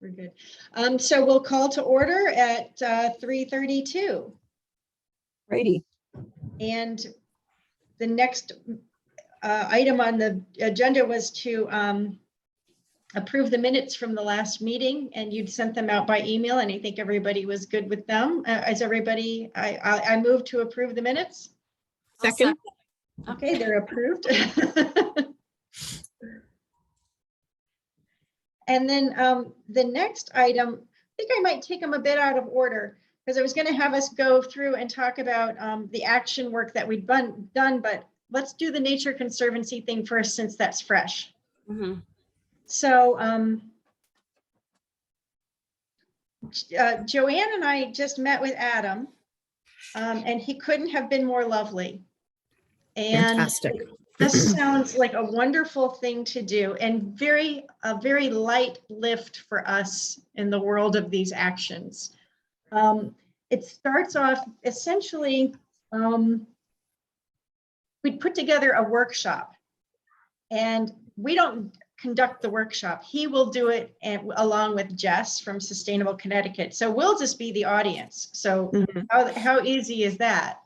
We're good. So we'll call to order at 3:32. Righty. And the next item on the agenda was to approve the minutes from the last meeting, and you'd sent them out by email, and I think everybody was good with them. Is everybody, I move to approve the minutes. Second. Okay, they're approved. And then the next item, I think I might take them a bit out of order, because I was going to have us go through and talk about the action work that we've done, but let's do the Nature Conservancy thing first, since that's fresh. Mm-hmm. So Joanne and I just met with Adam, and he couldn't have been more lovely. And Fantastic. this sounds like a wonderful thing to do, and a very light lift for us in the world of these actions. It starts off essentially, we put together a workshop, and we don't conduct the workshop. He will do it along with Jess from Sustainable Connecticut. So we'll just be the audience. So how easy is that?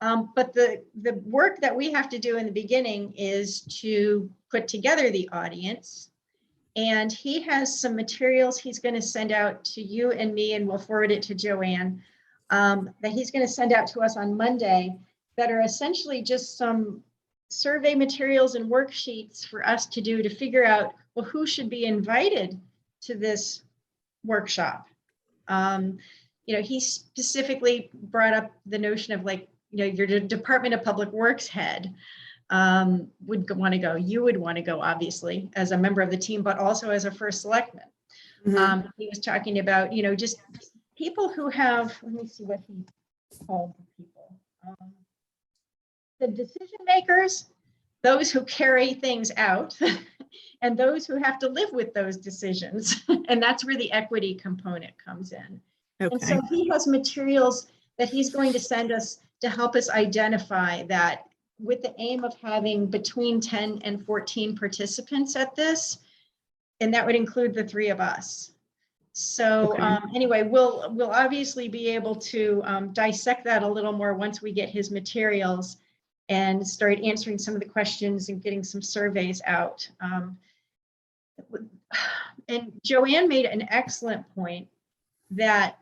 But the work that we have to do in the beginning is to put together the audience. And he has some materials he's going to send out to you and me, and we'll forward it to Joanne, that he's going to send out to us on Monday, that are essentially just some survey materials and worksheets for us to do to figure out, well, who should be invited to this workshop. He specifically brought up the notion of, like, your Department of Public Works head would want to go. You would want to go, obviously, as a member of the team, but also as a first selectman. He was talking about, just people who have, let me see what he called the people. The decision makers, those who carry things out, and those who have to live with those decisions. And that's where the equity component comes in. Okay. And so he has materials that he's going to send us to help us identify that, with the aim of having between 10 and 14 participants at this, and that would include the three of us. So anyway, we'll obviously be able to dissect that a little more once we get his materials and start answering some of the questions and getting some surveys out. And Joanne made an excellent point that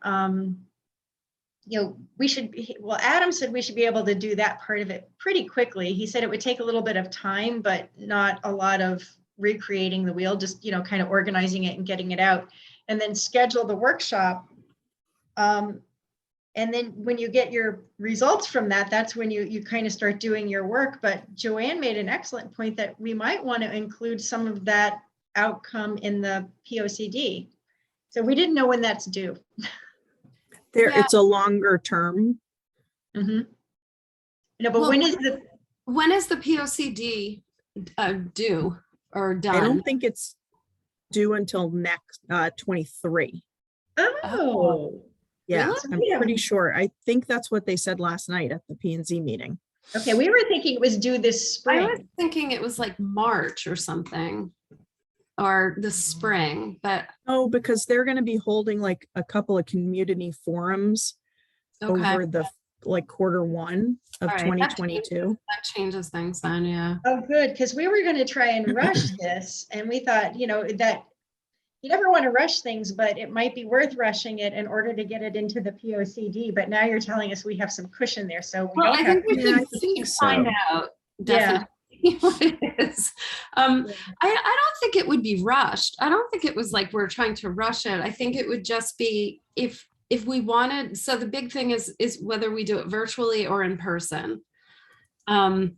we should be, well, Adam said we should be able to do that part of it pretty quickly. He said it would take a little bit of time, but not a lot of recreating the wheel, just, kind of organizing it and getting it out, and then schedule the workshop. And then when you get your results from that, that's when you kind of start doing your work. But Joanne made an excellent point that we might want to include some of that outcome in the POCD. So we didn't know when that's due. It's a longer term. But when is the POCD due or done? I don't think it's due until next 23. Oh. Yeah, really? I'm pretty sure. I think that's what they said last night at the P&Z meeting. Okay, we were thinking it was due this spring. I was thinking it was like March or something, or the spring, but because they're going to be holding like a couple of community forums over the Q1 of 2022. That changes things then, yeah. Oh, good, because we were going to try and rush this, and we thought, that you never want to rush things, but it might be worth rushing it in order to get it into the POCD. But now you're telling us we have some cushion there, so we I think we should find out definitely what it is. I don't think it would be rushed. I don't think it was like we're trying to rush it. I think it would just be if we wanted. So the big thing is whether we do it virtually or in person. I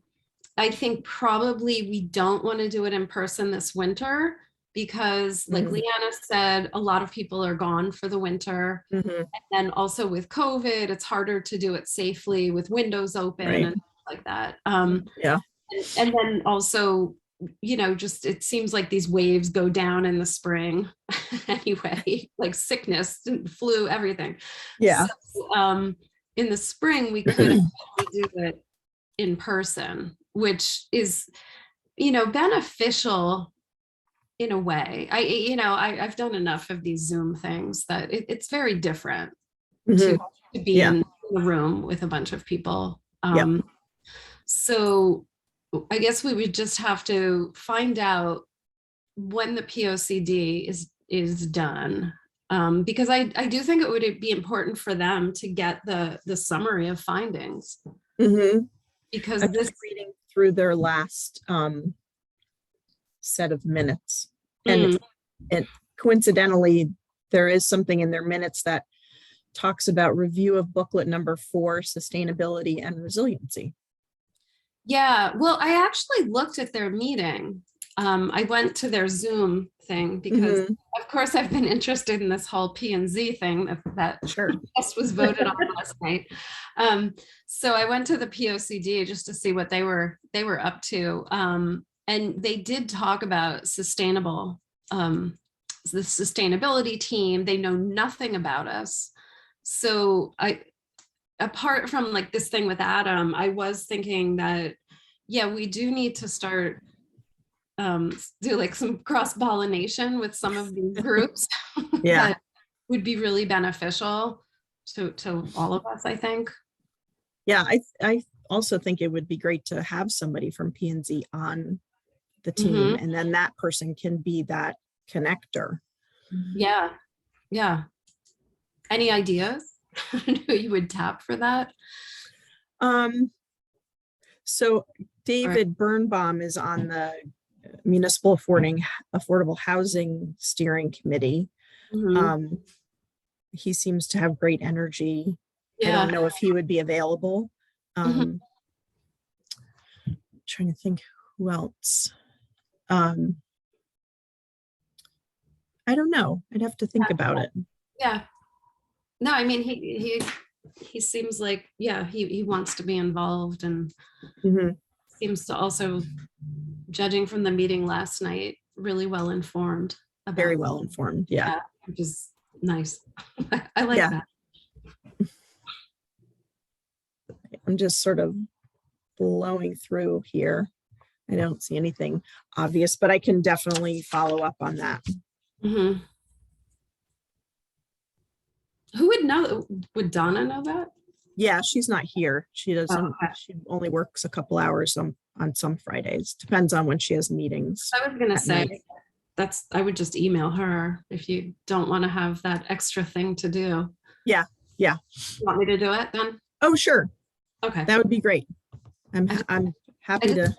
think probably we don't want to do it in person this winter, because like Leanna said, a lot of people are gone for the winter. And then also with COVID, it's harder to do it safely with windows open and stuff like that. And then also, just it seems like these waves go down in the spring anyway, like sickness, flu, everything. Yeah. So, in the spring, we could do it in person, which is, beneficial in a way. I've done enough of these Zoom things that it's very different to be in the room with a bunch of people. So I guess we would just have to find out when the POCD is done. Because I do think it would be important for them to get the summary of findings. Because I'm just reading through their last set of minutes. And coincidentally, there is something in their minutes that talks about review of booklet number 4, sustainability and resiliency. Yeah, well, I actually looked at their meeting. I went to their Zoom thing because, of course, I've been interested in this whole P&Z thing that just was voted on last night. So I went to the POCD just to see what they were up to, and they did talk about the sustainability team. They know nothing about us, so apart from like this thing with Adam, I was thinking that, yeah, we do need to start do like some cross-pollination with some of these groups. That would be really beneficial to all of us, I think. Yeah, I also think it would be great to have somebody from P&Z on the team, and then that person can be that connector. Yeah. Any ideas who you would tap for that? So David Birnbaum is on the Municipal Affordable Housing Steering Committee. He seems to have great energy. I don't know if he would be available. Trying to think who else. I don't know. I'd have to think about it. Yeah. No, I mean, he seems like, he wants to be involved, and seems to also, judging from the meeting last night, really well informed. Very well informed. Yeah. Which is nice. I like that. I'm just sort of blowing through here. I don't see anything obvious, but I can definitely follow up on that. Who would know? Would Donna know that? Yeah, she's not here. She doesn't. She only works a couple hours on some Fridays. Depends on when she has meetings. I was gonna say I would just email her if you don't want to have that extra thing to do. Yeah. You want me to do it then? Oh, sure. Okay. That would be great. I'm happy to.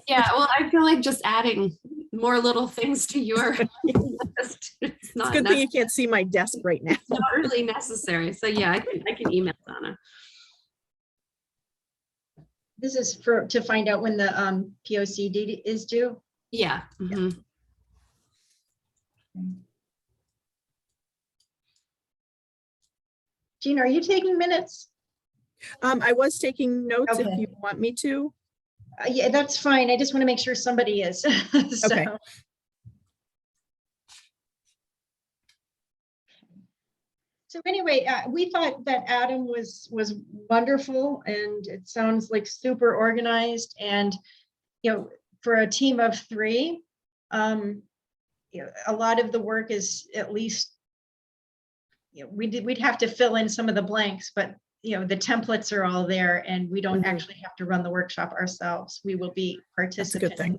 Yeah, well, I feel like just adding more little things to your list. It's a good thing you can't see my desk right now. It's not really necessary. So yeah, I can email Donna. This is to find out when the POCD is due. Yeah. Jean, are you taking minutes? I was taking notes if you want me to. Yeah, that's fine. I just want to make sure somebody is. Okay. So anyway, we thought that Adam was wonderful, and it sounds like super organized, and for a team of 3, a lot of the work is at least we'd have to fill in some of the blanks, but the templates are all there, and we don't actually have to run the workshop ourselves. We will be participants. That's a good thing.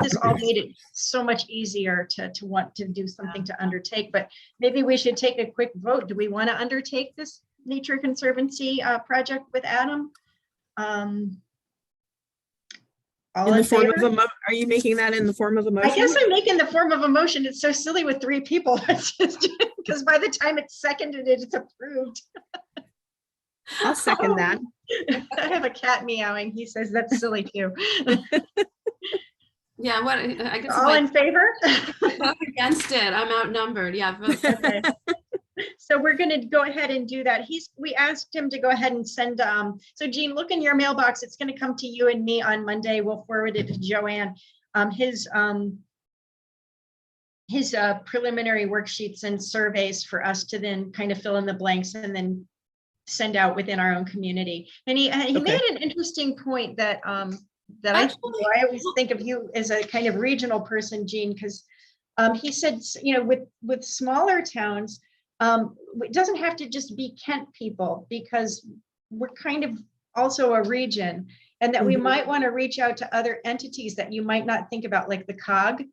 This all made it so much easier to want to do something to undertake, but maybe we should take a quick vote. Do we want to undertake this Nature Conservancy project with Adam? All in favor? Are you making that in the form of a motion? I guess I'm making the form of a motion. It's so silly with 3 people, because by the time it's seconded, it's approved. I'll second that. I have a cat meowing. He says that's silly too. Yeah, what I guess all in favor? Vote against it. I'm outnumbered. Yeah. Okay. So we're going to go ahead and do that. We asked him to go ahead and send. So Jean, look in your mailbox. It's going to come to you and me on Monday. We'll forward it to Joanne. His preliminary worksheets and surveys for us to then kind of fill in the blanks and then send out within our own community. And he made an interesting point that I always think of you as a kind of regional person, Jean, because He said, with smaller towns, it doesn't have to just be Kent people, because we're kind of also a region, and that we might want to reach out to other entities that you might not think about, like the COG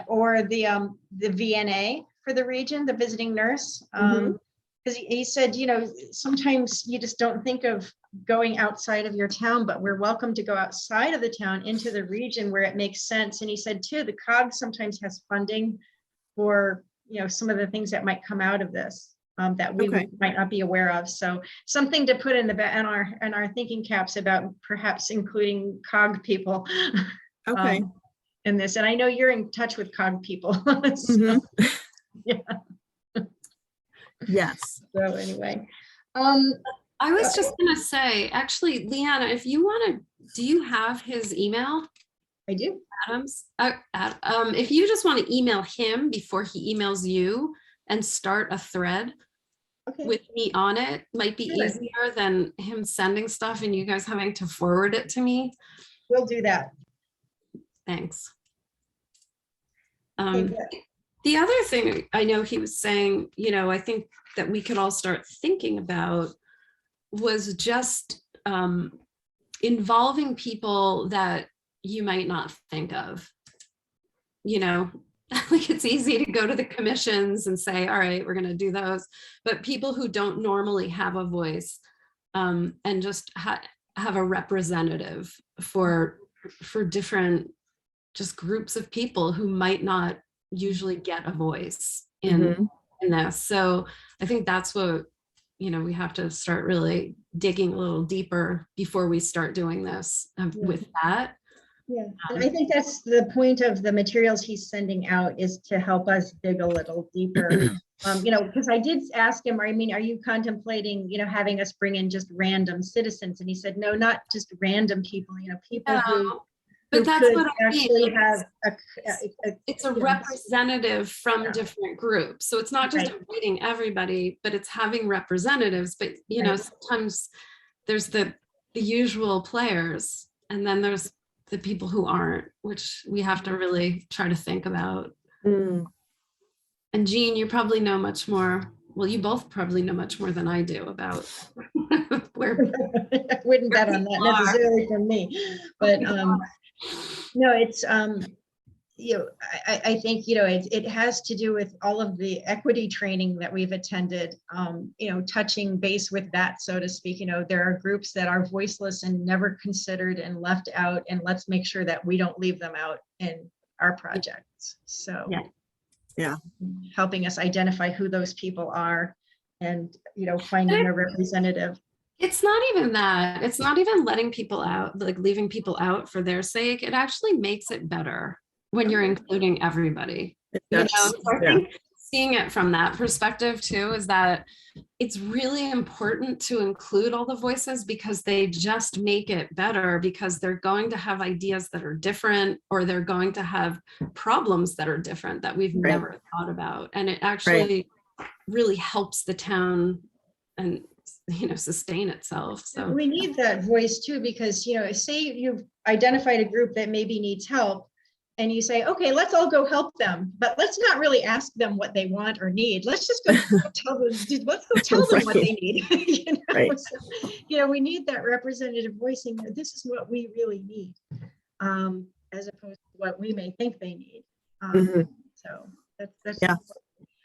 or the VNA for the region, the visiting nurse. Because he said, sometimes you just don't think of going outside of your town, but we're welcome to go outside of the town into the region where it makes sense. And he said too, the COG sometimes has funding for, some of the things that might come out of this that we might not be aware of. So something to put in our thinking caps about perhaps including COG people in this. And I know you're in touch with COG people. So, yeah. Yes. So anyway, I was just going to say, actually, Leanna, if you want to, do you have his email? I do. Adams. If you just want to email him before he emails you and start a thread with me on it, might be easier than him sending stuff and you guys having to forward it to me. We'll do that. Thanks. Okay, the other thing I know he was saying, I think that we could all start thinking about was just involving people that you might not think of. Like it's easy to go to the commissions and say, all right, we're going to do those, but people who don't normally have a voice and just have a representative for different just groups of people who might not usually get a voice in this. So I think that's what, we have to start really digging a little deeper before we start doing this with that. Yeah, and I think that's the point of the materials he's sending out, is to help us dig a little deeper. Because I did ask him, are you contemplating, having us bring in just random citizens? And he said, no, not just random people, people who but that's could what I actually mean. have It's a representative from different groups. So it's not just inviting everybody, but it's having representatives. But sometimes there's the usual players, and then there's the people who aren't, which we have to really try to think about. And Jean, you probably know much more. Well, you both probably know much more than I do about where. I wouldn't bet on that necessarily from me, but no, it's I think it has to do with all of the equity training that we've attended, touching base with that, so to speak. There are groups that are voiceless and never considered and left out, and let's make sure that we don't leave them out in our projects. So helping us identify who those people are, and finding a representative. It's not even that. It's not even letting people out, like leaving people out for their sake. It actually makes it better when you're including everybody. So I think seeing it from that perspective too, is that it's really important to include all the voices, because they just make it better, because they're going to have ideas that are different, or they're going to have problems that are different that we've never thought about. And it actually really helps the town and sustain itself. So we need that voice too, because say you've identified a group that maybe needs help, and you say, okay, let's all go help them, but let's not really ask them what they want or need. Let's just go tell them, let's go tell them what they need. So, we need that representative voicing. This is what we really need, as opposed to what we may think they need. So that's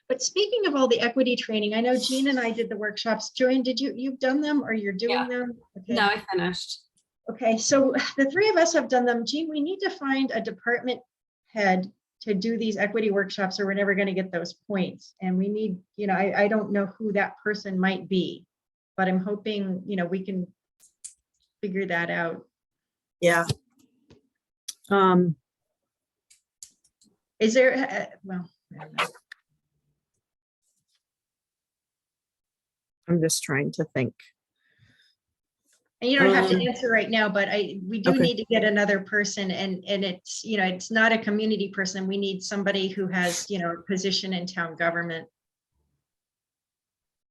But speaking of all the equity training, I know Jean and I did the workshops. Joanne, you've done them, or you're doing them? Okay. No, I finished. Okay, so the three of us have done them. Jean, we need to find a department head to do these equity workshops, or we're never going to get those points. And we need, I don't know who that person might be, but I'm hoping, we can figure that out. Yeah. Is there, well, I don't know. I'm just trying to think. And you don't have to answer right now, but we do need to get another person, and it's, it's not a community person. We need somebody who has, a position in town government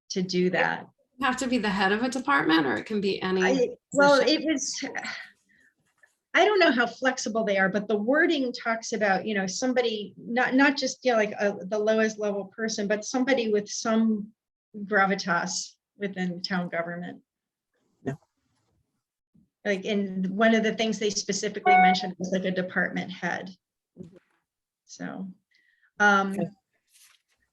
to do that. You have to be the head of a department, or it can be any. Well, it was, I don't know how flexible they are, but the wording talks about, somebody, not just, like the lowest level person, but somebody with some gravitas within town government. No. Like, and one of the things they specifically mentioned was like a department head. So, Okay.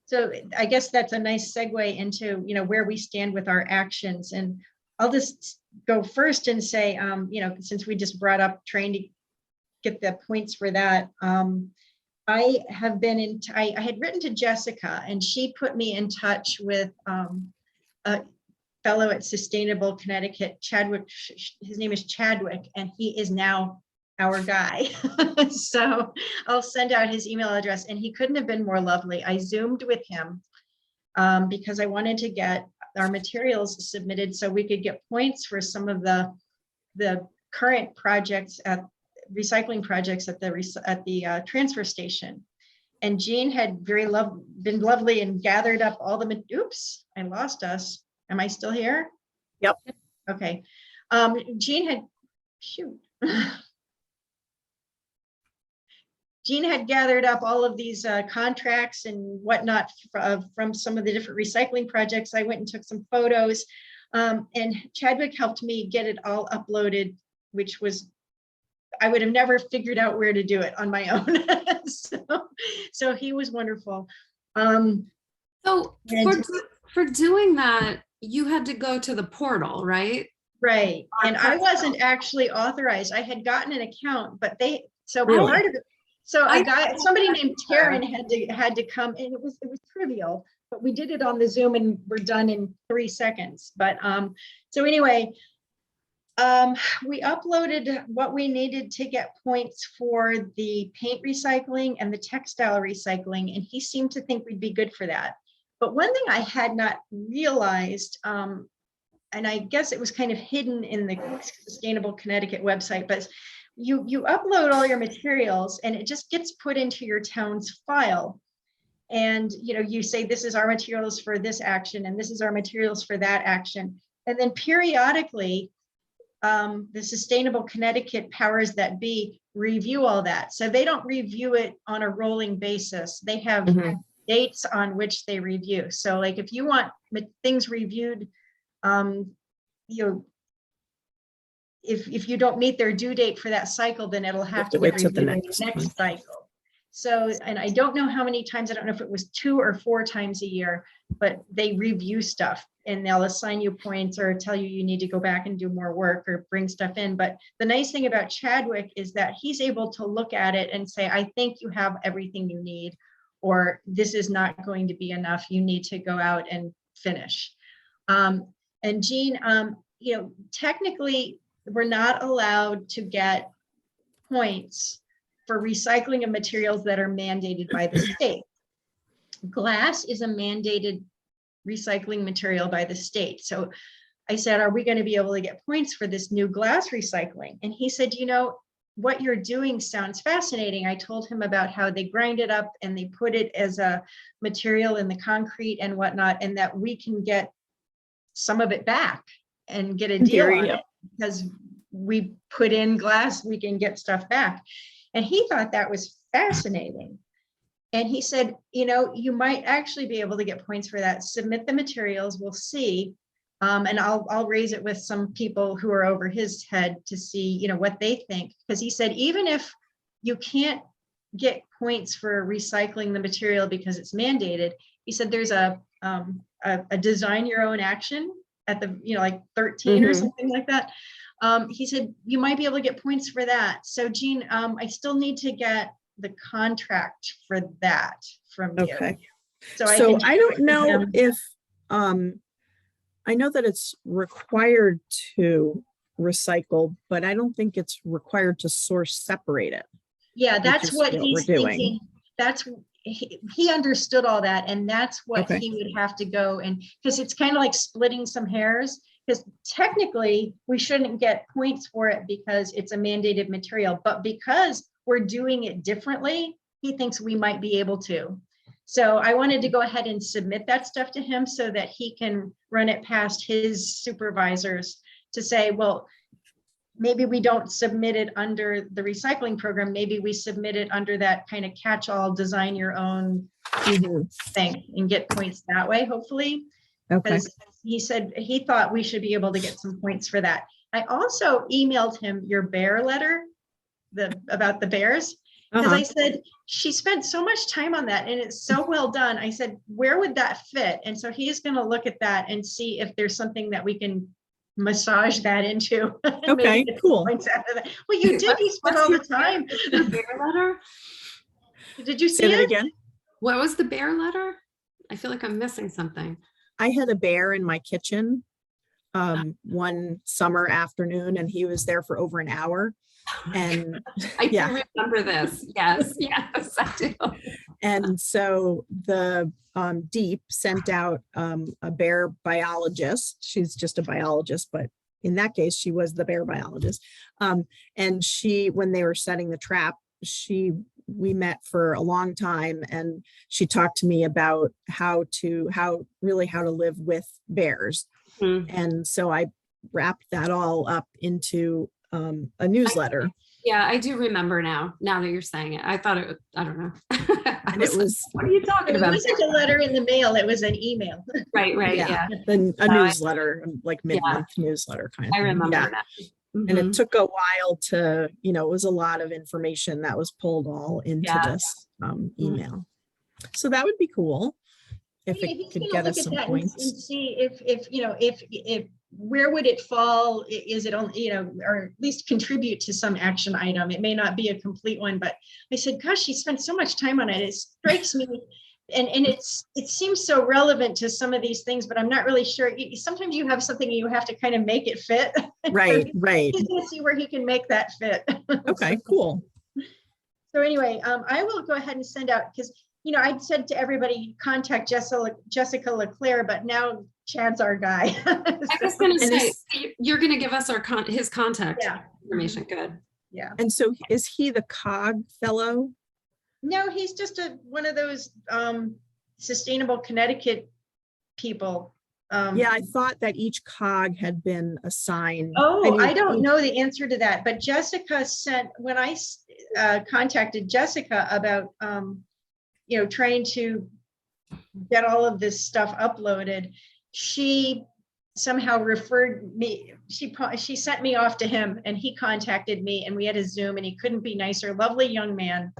so I guess that's a nice segue into, where we stand with our actions. And I'll just go first and say, since we just brought up trying to get the points for that, I have been I had written to Jessica, and she put me in touch with a fellow at Sustainable Connecticut, Chadwick. His name is Chadwick, and he is now our guy. So I'll send out his email address, and he couldn't have been more lovely. I Zoomed with him because I wanted to get our materials submitted so we could get points for some of the current projects at recycling projects at the transfer station. And Jean had been lovely and gathered up all the, oops, I lost us. Am I still here? Yep. Okay. Jean had, shoot. Jean had gathered up all of these contracts and whatnot from some of the different recycling projects. I went and took some photos, and Chadwick helped me get it all uploaded, which was, I would have never figured out where to do it on my own. So he was wonderful. So for doing that, you had to go to the portal, right? Right. And I wasn't actually authorized. I had gotten an account, but Really? part of it. So somebody named Taryn had to come, and it was trivial, but we did it on the Zoom and we're done in 3 seconds. But so anyway, we uploaded what we needed to get points for the paint recycling and the textile recycling, and he seemed to think we'd be good for that. But one thing I had not realized, and I guess it was kind of hidden in the Sustainable Connecticut website, but you upload all your materials and it just gets put into your town's file. And you say, this is our materials for this action, and this is our materials for that action. And then periodically, the Sustainable Connecticut powers that be review all that. So they don't review it on a rolling basis. They have dates on which they review. So like if you want things reviewed, if you don't meet their due date for that cycle, then it'll have to get reviewed in the next cycle. So, and I don't know how many times, I don't know if it was 2 or 4 times a year, but they review stuff and they'll assign you points or tell you need to go back and do more work or bring stuff in. But the nice thing about Chadwick is that he's able to look at it and say, I think you have everything you need, or this is not going to be enough. You need to go out and finish. And Jean, technically, we're not allowed to get points for recycling of materials that are mandated by the state. Glass is a mandated recycling material by the state. So I said, are we going to be able to get points for this new glass recycling? And he said, what you're doing sounds fascinating. I told him about how they grind it up and they put it as a material in the concrete and whatnot, and that we can get some of it back and get a deal on it because we put in glass, we can get stuff back. And he thought that was fascinating. And he said, you might actually be able to get points for that. Submit the materials, we'll see. And I'll raise it with some people who are over his head to see, what they think. Because he said, even if you can't get points for recycling the material because it's mandated, he said there's a design your own action at the, like 13 or something like that. He said, you might be able to get points for that. So Jean, I still need to get the contract for that from you. Okay. So I don't know if, I know that it's required to recycle, but I don't think it's required to source separate it. Yeah, that's what he's thinking. He understood all that, and that's what he would have to go, and because it's kind of like splitting some hairs, because technically we shouldn't get points for it because it's a mandated material, but because we're doing it differently, he thinks we might be able to. So I wanted to go ahead and submit that stuff to him so that he can run it past his supervisors to say, well, maybe we don't submit it under the recycling program. Maybe we submit it under that kind of catch-all, design your own thing and get points that way, hopefully. Okay. Because he said he thought we should be able to get some points for that. I also emailed him your bear letter, about the bears, because I said, she spent so much time on that and it's so well done. I said, where would that fit? And so he's going to look at that and see if there's something that we can massage that into. Okay, cool. Well, you did, you spent all the time. The bear letter? Did you see Say that it again? What was the bear letter? I feel like I'm missing something. I had a bear in my kitchen one summer afternoon, and he was there for over an hour. And I do remember this. Yes, yes, I do. And so the Deep sent out a bear biologist. She's just a biologist, but in that case, she was the bear biologist. And she, when they were setting the trap, we met for a long time, and she talked to me about how to live with bears. And so I wrapped that all up into a newsletter. I do remember now that you're saying it. I thought it was, I don't know. And it was, what are you talking about? It wasn't a letter in the mail, it was an email. Right, yeah. A newsletter, like mid-month newsletter kind of I thing. remember Yeah. that. And it took a while to, it was a lot of information that was pulled all into this email. So that would be cool if it could get us some points. And see if where would it fall? Is it only, or at least contribute to some action item? It may not be a complete one, but I said, gosh, she spent so much time on it. It strikes me. And it seems so relevant to some of these things, but I'm not really sure. Sometimes you have something and you have to kind of make it fit. Right. He's going to see where he can make that fit. Okay, cool. So anyway, I will go ahead and send out, because I said to everybody, contact Jessica Leclerc, but now Chad's our guy. I was going to say, you're going to give us his contact information. Good. Yeah. And so is he the COG fellow? No, he's just one of those Sustainable Connecticut people. I thought that each COG had been assigned. I don't know the answer to that, but Jessica when I contacted Jessica about, trying to get all of this stuff uploaded, she somehow referred me, she sent me off to him, and he contacted me, and we had a Zoom, and he couldn't be nicer. Lovely young man.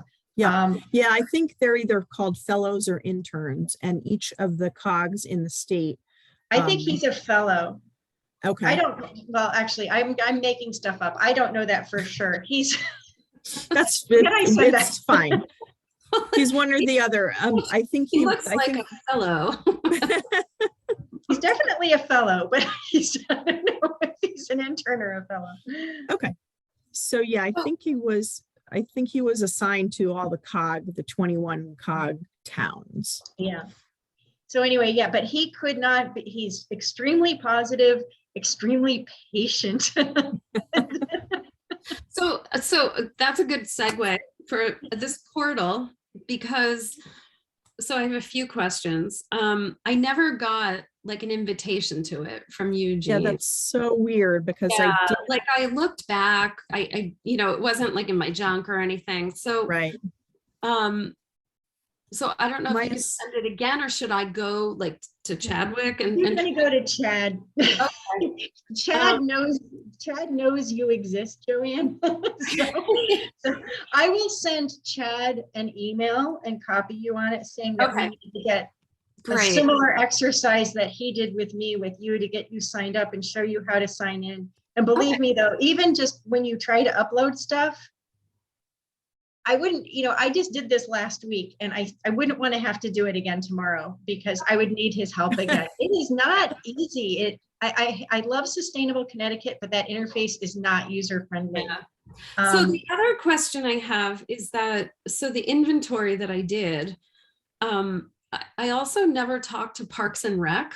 I think they're either called fellows or interns, and each of the COGs in the state. I think he's a fellow. Okay. Actually, I'm making stuff up. I don't know that for sure. It's fine. He's one or the other. I think he looks like a fellow. He's definitely a fellow, but I don't know if he's an intern or a fellow. Okay. So I think he was assigned to all the 21 COG towns. Yeah. So anyway, but he could not, he's extremely positive, extremely patient. So that's a good segue for this portal, because I have a few questions. I never got like an invitation to it from you, Jean. Yeah, that's so weird, because I looked back, I it wasn't like in my junk or anything. So right. So I don't know if you can send it again, or should I go like to Chadwick? You're going to go to Chad. Okay. Chad knows you exist, Joanne. so I will send Chad an email and copy you on it, saying that we need to get a similar exercise that he did with me with you to get you signed up and show you how to sign in. And believe me though, even just when you try to upload stuff, I wouldn't, I just did this last week, and I wouldn't want to have to do it again tomorrow, because I would need his help again. It is not easy. I love Sustainable Connecticut, but that interface is not user friendly. Yeah. So the other question I have is that, the inventory that I did, I also never talked to Parks and Rec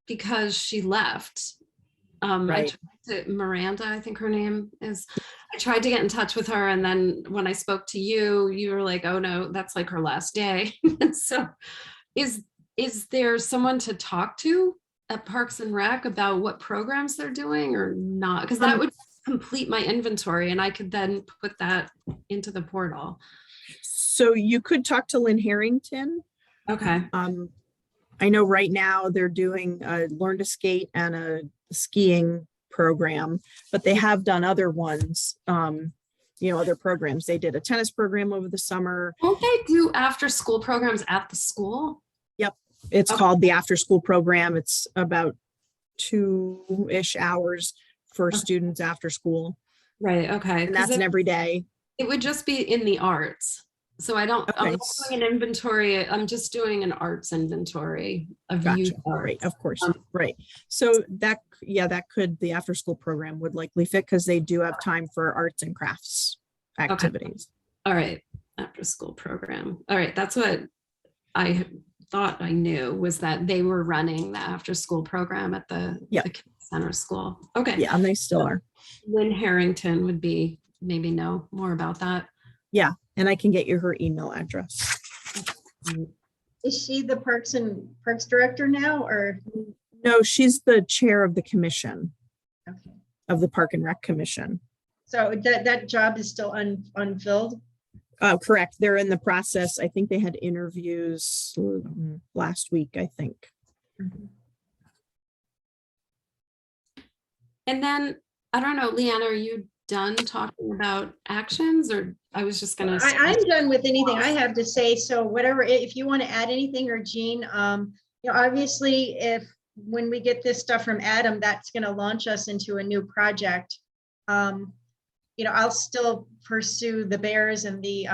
because she left. Right. Miranda, I think her name is. I tried to get in touch with her, and then when I spoke to you, you were like, "Oh no, that's like her last day." So, is there someone to talk to at Parks and Rec about what programs they're doing, or not? Because that would be complete my inventory and I could then put that into the portal. So you could talk to Lynn Harrington. Okay. I know right now they're doing a learn to skate and a skiing program, but they have done other ones, other programs. They did a tennis program over the summer. Don't they do after school programs at the school? Yep. It's Okay. called the after school program. It's about 2-ish hours for students after school. Right. Okay. And that's an every day. It would just be in the arts. So I'm not doing an inventory. I'm just doing an arts inventory of youth arts. Right, of course. Right. So that could, the after school program would likely fit because they do have time for arts and crafts activities. Okay. All right. After school program. All right. That's what I thought I knew, was that they were running the after school program at the center school. Okay. Yeah, and they still are. Lynn Harrington would be maybe know more about that. Yeah. And I can get you her email address. Is she the Parks Director now, or? No, she's the chair of the commission, Okay. of the Park and Rec Commission. So that job is still unfilled? Correct. They're in the process. I think they had interviews last week, I think. Mm-hmm. And then, I don't know, Leanna, are you done talking about actions, or I was just going to. I'm done with anything I have to say. So whatever, if you want to add anything, or Jean, obviously when we get this stuff from Adam, that's going to launch us into a new project. I'll still pursue the bears and the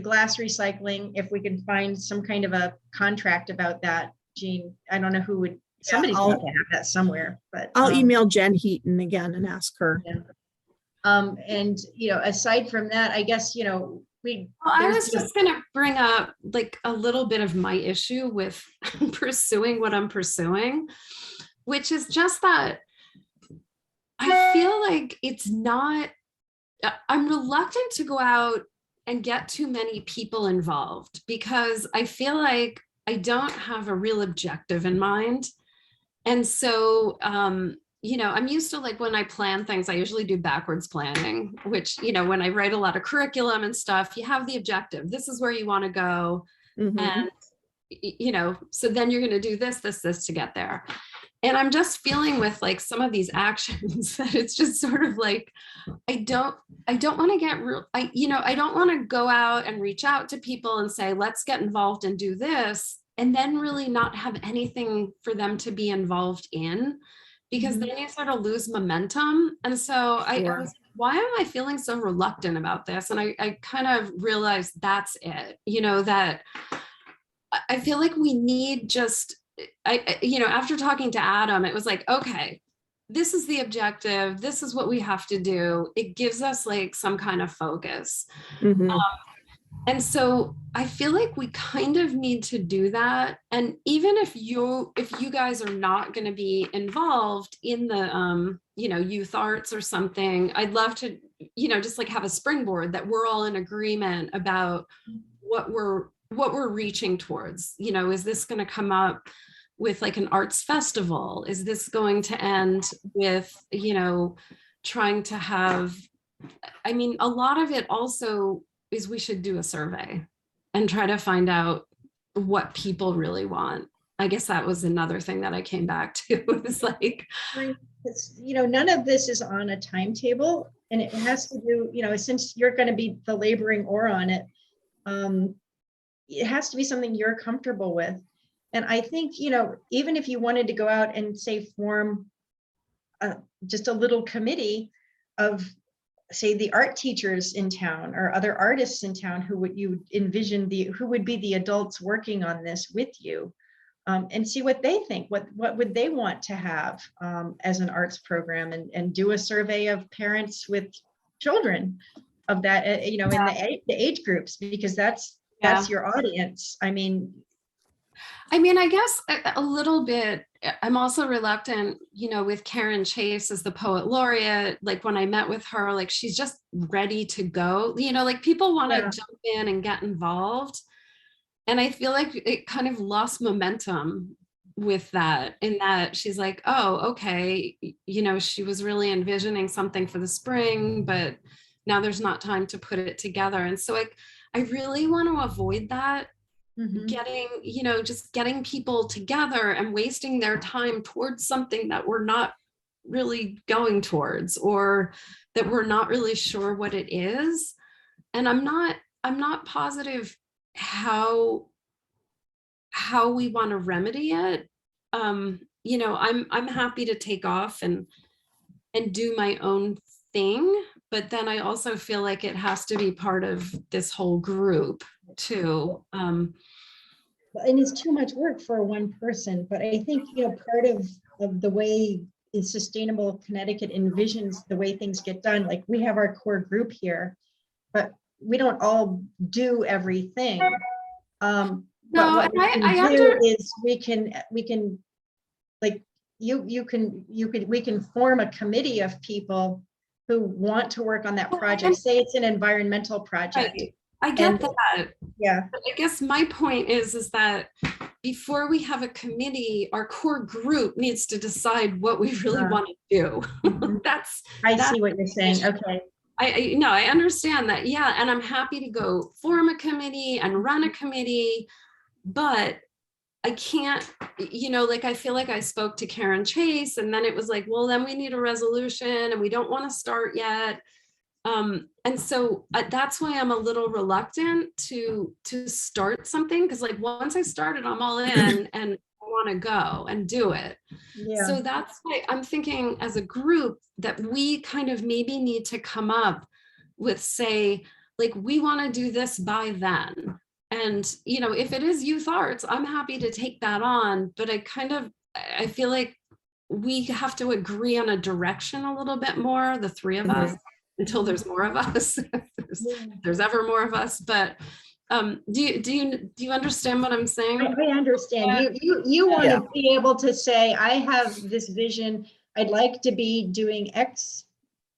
glass recycling if we can find some kind of a contract about that. Jean, I don't know who would. Somebody's got to have that somewhere, but I'll email Jen Heaton again and ask her. Yeah. And aside from that, I guess I was just going to bring up like a little bit of my issue with pursuing what I'm pursuing, which is just that I feel like I'm reluctant to go out and get too many people involved, because I feel like I don't have a real objective in mind. And so, I'm used to, like, when I plan things, I usually do backwards planning, which, when I write a lot of curriculum and stuff, you have the objective. This is where you want to go. Mm-hmm. And, so then you're going to do this to get there. And I'm just feeling with like some of these actions that it's just sort of like, I don't want to get real, I don't want to go out and reach out to people and say, let's get involved and do this, and then really not have anything for them to be involved in, because then you sort of lose momentum. And so I was, why am I feeling so reluctant about this? And I kind of realized that's it, that I feel like we need just, after talking to Adam, it was like, okay, this is the objective. This is what we have to do. It gives us like some kind of focus. Mm-hmm. And so I feel like we kind of need to do that. And even if you guys are not going to be involved in the, youth arts or something, I'd love to, just like have a springboard that we're all in agreement about what we're reaching towards. Is this going to come up with like an arts festival? Is this going to end with, trying to have, a lot of it also is we should do a survey and try to find out what people really want. I guess that was another thing that I came back to. It was like, none of this is on a timetable, and it has to do, since you're going to be the laboring oar on it, it has to be something you're comfortable with. And I think, even if you wanted to go out and say form just a little committee of, say, the art teachers in town or other artists in town who would you envision who would be the adults working on this with you, and see what they think, what would they want to have as an arts program, and do a survey of parents with children of that, in the age groups, because that's your audience. I guess a little bit, I'm also reluctant, with Karen Chase as the poet laureate, like when I met with her, like she's just ready to go, like people want to jump in and get involved. And I feel like it kind of lost momentum with that, in that she's like, oh, okay, you know, she was really envisioning something for the spring, but now there's not time to put it together. And so I really want to avoid that, Mhm. getting, you know, just getting people together and wasting their time towards something that we're not really going towards, or that we're not really sure what it is. And I'm not positive how we want to remedy it. You know, I'm happy to take off and do my own thing, but then I also feel like it has to be part of this whole group too. And it's too much work for one person, but I think, you know, part of the way is Sustainable Connecticut envisions the way things get done. Like, we have our core group here, but we don't all do everything. But No, what we I can do is we can like, we can form a committee of people who want to work on that project. Say it's an environmental project. Right. I get And- that. Yeah. But I guess my point is that before we have a committee, our core group needs to decide what we really want to do. Mhm. I see what you're saying. Okay. I understand that. Yeah. And I'm happy to go form a committee and run a committee, but I can't, you know, like, I feel like I spoke to Karen Chase, and then it was like, well, then we need a resolution and we don't want to start yet. And so that's why I'm a little reluctant to start something, because like, once I started, I'm all in and I want to go and do it. Yeah. So that's why I'm thinking, as a group, that we kind of maybe need to come up with, say, like, we want to do this by then. And, you know, if it is youth arts, I'm happy to take that on, but I feel like we have to agree on a direction a little bit more, the three of us, until there's more of us, if there's ever more of us. But do you understand what I'm saying? I understand. You want to be able to say, I have this vision. I'd like to be doing X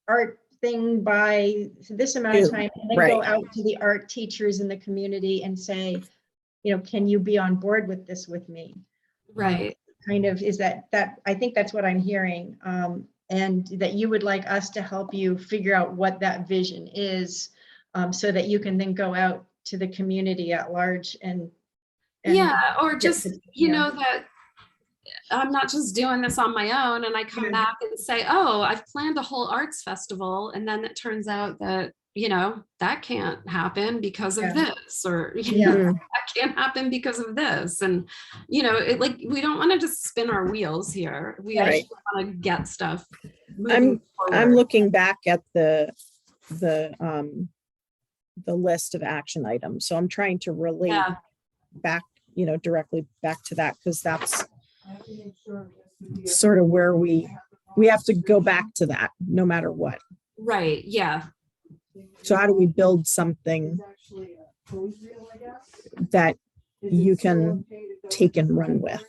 art thing by this amount of time, and then go out to the art teachers in the community and say, you know, can you be on board with this with me? Right. Kind of, is that I think that's what I'm hearing. And that you would like us to help you figure out what that vision is, so that you can then go out to the community at large and yeah, or just, you yeah. know, that I'm not just doing this on my own, and I come back and say, oh, I've planned a whole arts festival, and then it turns out that, you know, that can't happen because of this, or, you know, that can't happen because of this. And, you know, it, like, we don't want to just spin our wheels here. We actually want to get stuff moving forward. I'm looking back at the list of action items. So I'm trying to relate back, you know, directly back to that, because that's sort of where we have to go back to that no matter what. Right. Yeah. So how do we build something that you can take and run with?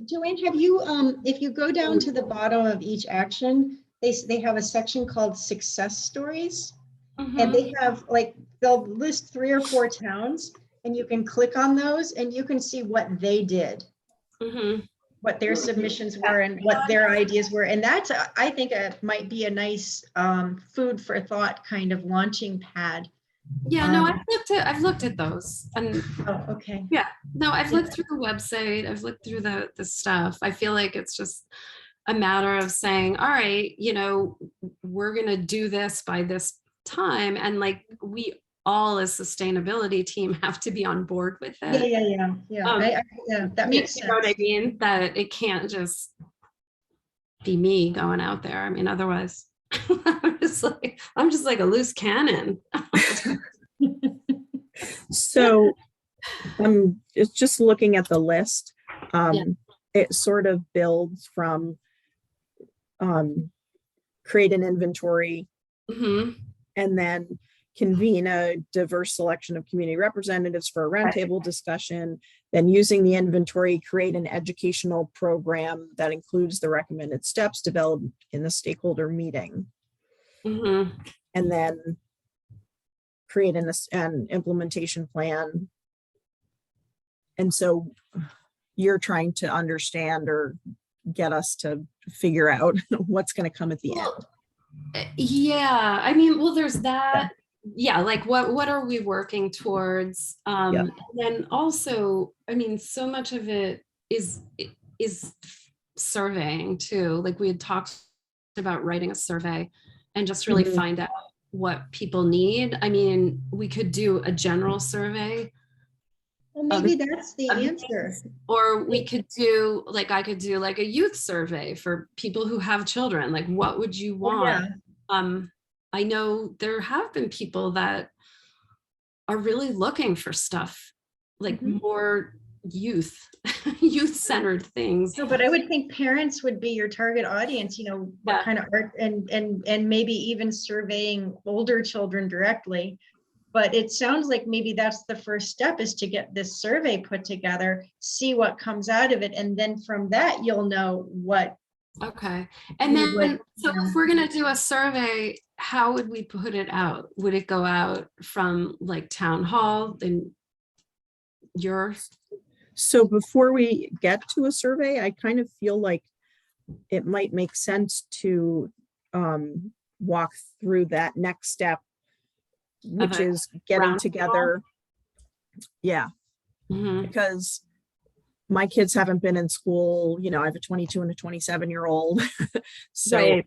Joanne, have you, if you go down to the bottom of each action, they have a section called success stories. And they have, like, they'll list 3 or 4 towns, and you can click on those and you can see what they did, what their submissions were and what their ideas were. And that's, I think, might be a nice food for thought kind of launching pad. Yeah, no, I've looked at those, and oh, okay. Yeah, no, I've looked through the website, I've looked through the stuff. I feel like it's just a matter of saying, all right, you know, we're gonna do this by this time, and like, we all as sustainability team have to be on board with it. Yeah, that makes sense. You know what I mean? That it can't just be me going out there. I mean, otherwise I'm just like a loose cannon. So it's just looking at the list. It sort of builds from create an inventory, and then convene a diverse selection of community representatives for a roundtable discussion, then using the inventory, create an educational program that includes the recommended steps developed in the stakeholder meeting, and then create an implementation plan. And so you're trying to understand or get us to figure out what's going to come at the end. Well, yeah, I mean, well, there's that. Yeah, like what are we working towards? Yeah. And also, I mean, so much of it is surveying too. Like we had talked about writing a survey and just really Mhm. find out what people need. I mean, we could do a general survey. Well, maybe that's the answer. Or we could do, like, I could do like a youth survey for people who have children. Like, what would you want? I know there have been people that are really looking for stuff, like more youth, youth-centered things. No, but I would think parents would be your target audience, you know, what kind of art and maybe even surveying older children directly. But it sounds like maybe that's the first step, is to get this survey put together, see what comes out of it. And then from that, you'll know what. Okay. And then, so if we're going to do a survey, how would we put it out? Would it go out from like town hall and yours? So before we get to a survey, I kind of feel like it might make sense to walk through that next step, which is getting together. Yeah. Because my kids haven't been in school, you know, I have a 22 and a 27-year-old. So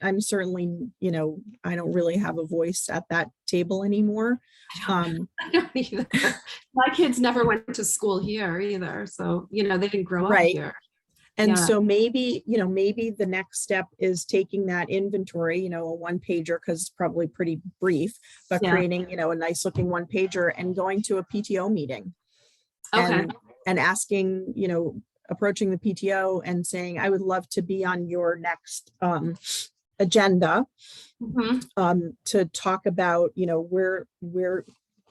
I'm certainly, you know, I don't really have a voice at that table anymore. I don't either. My kids never went to school here either. So, you know, they didn't grow up here. And so maybe, you know, maybe the next step is taking that inventory, you know, a one pager, because it's probably pretty brief, but creating, you know, a nice looking one pager and going to a PTO meeting. And asking, you know, approaching the PTO and saying, I would love to be on your next agenda to talk about, you know,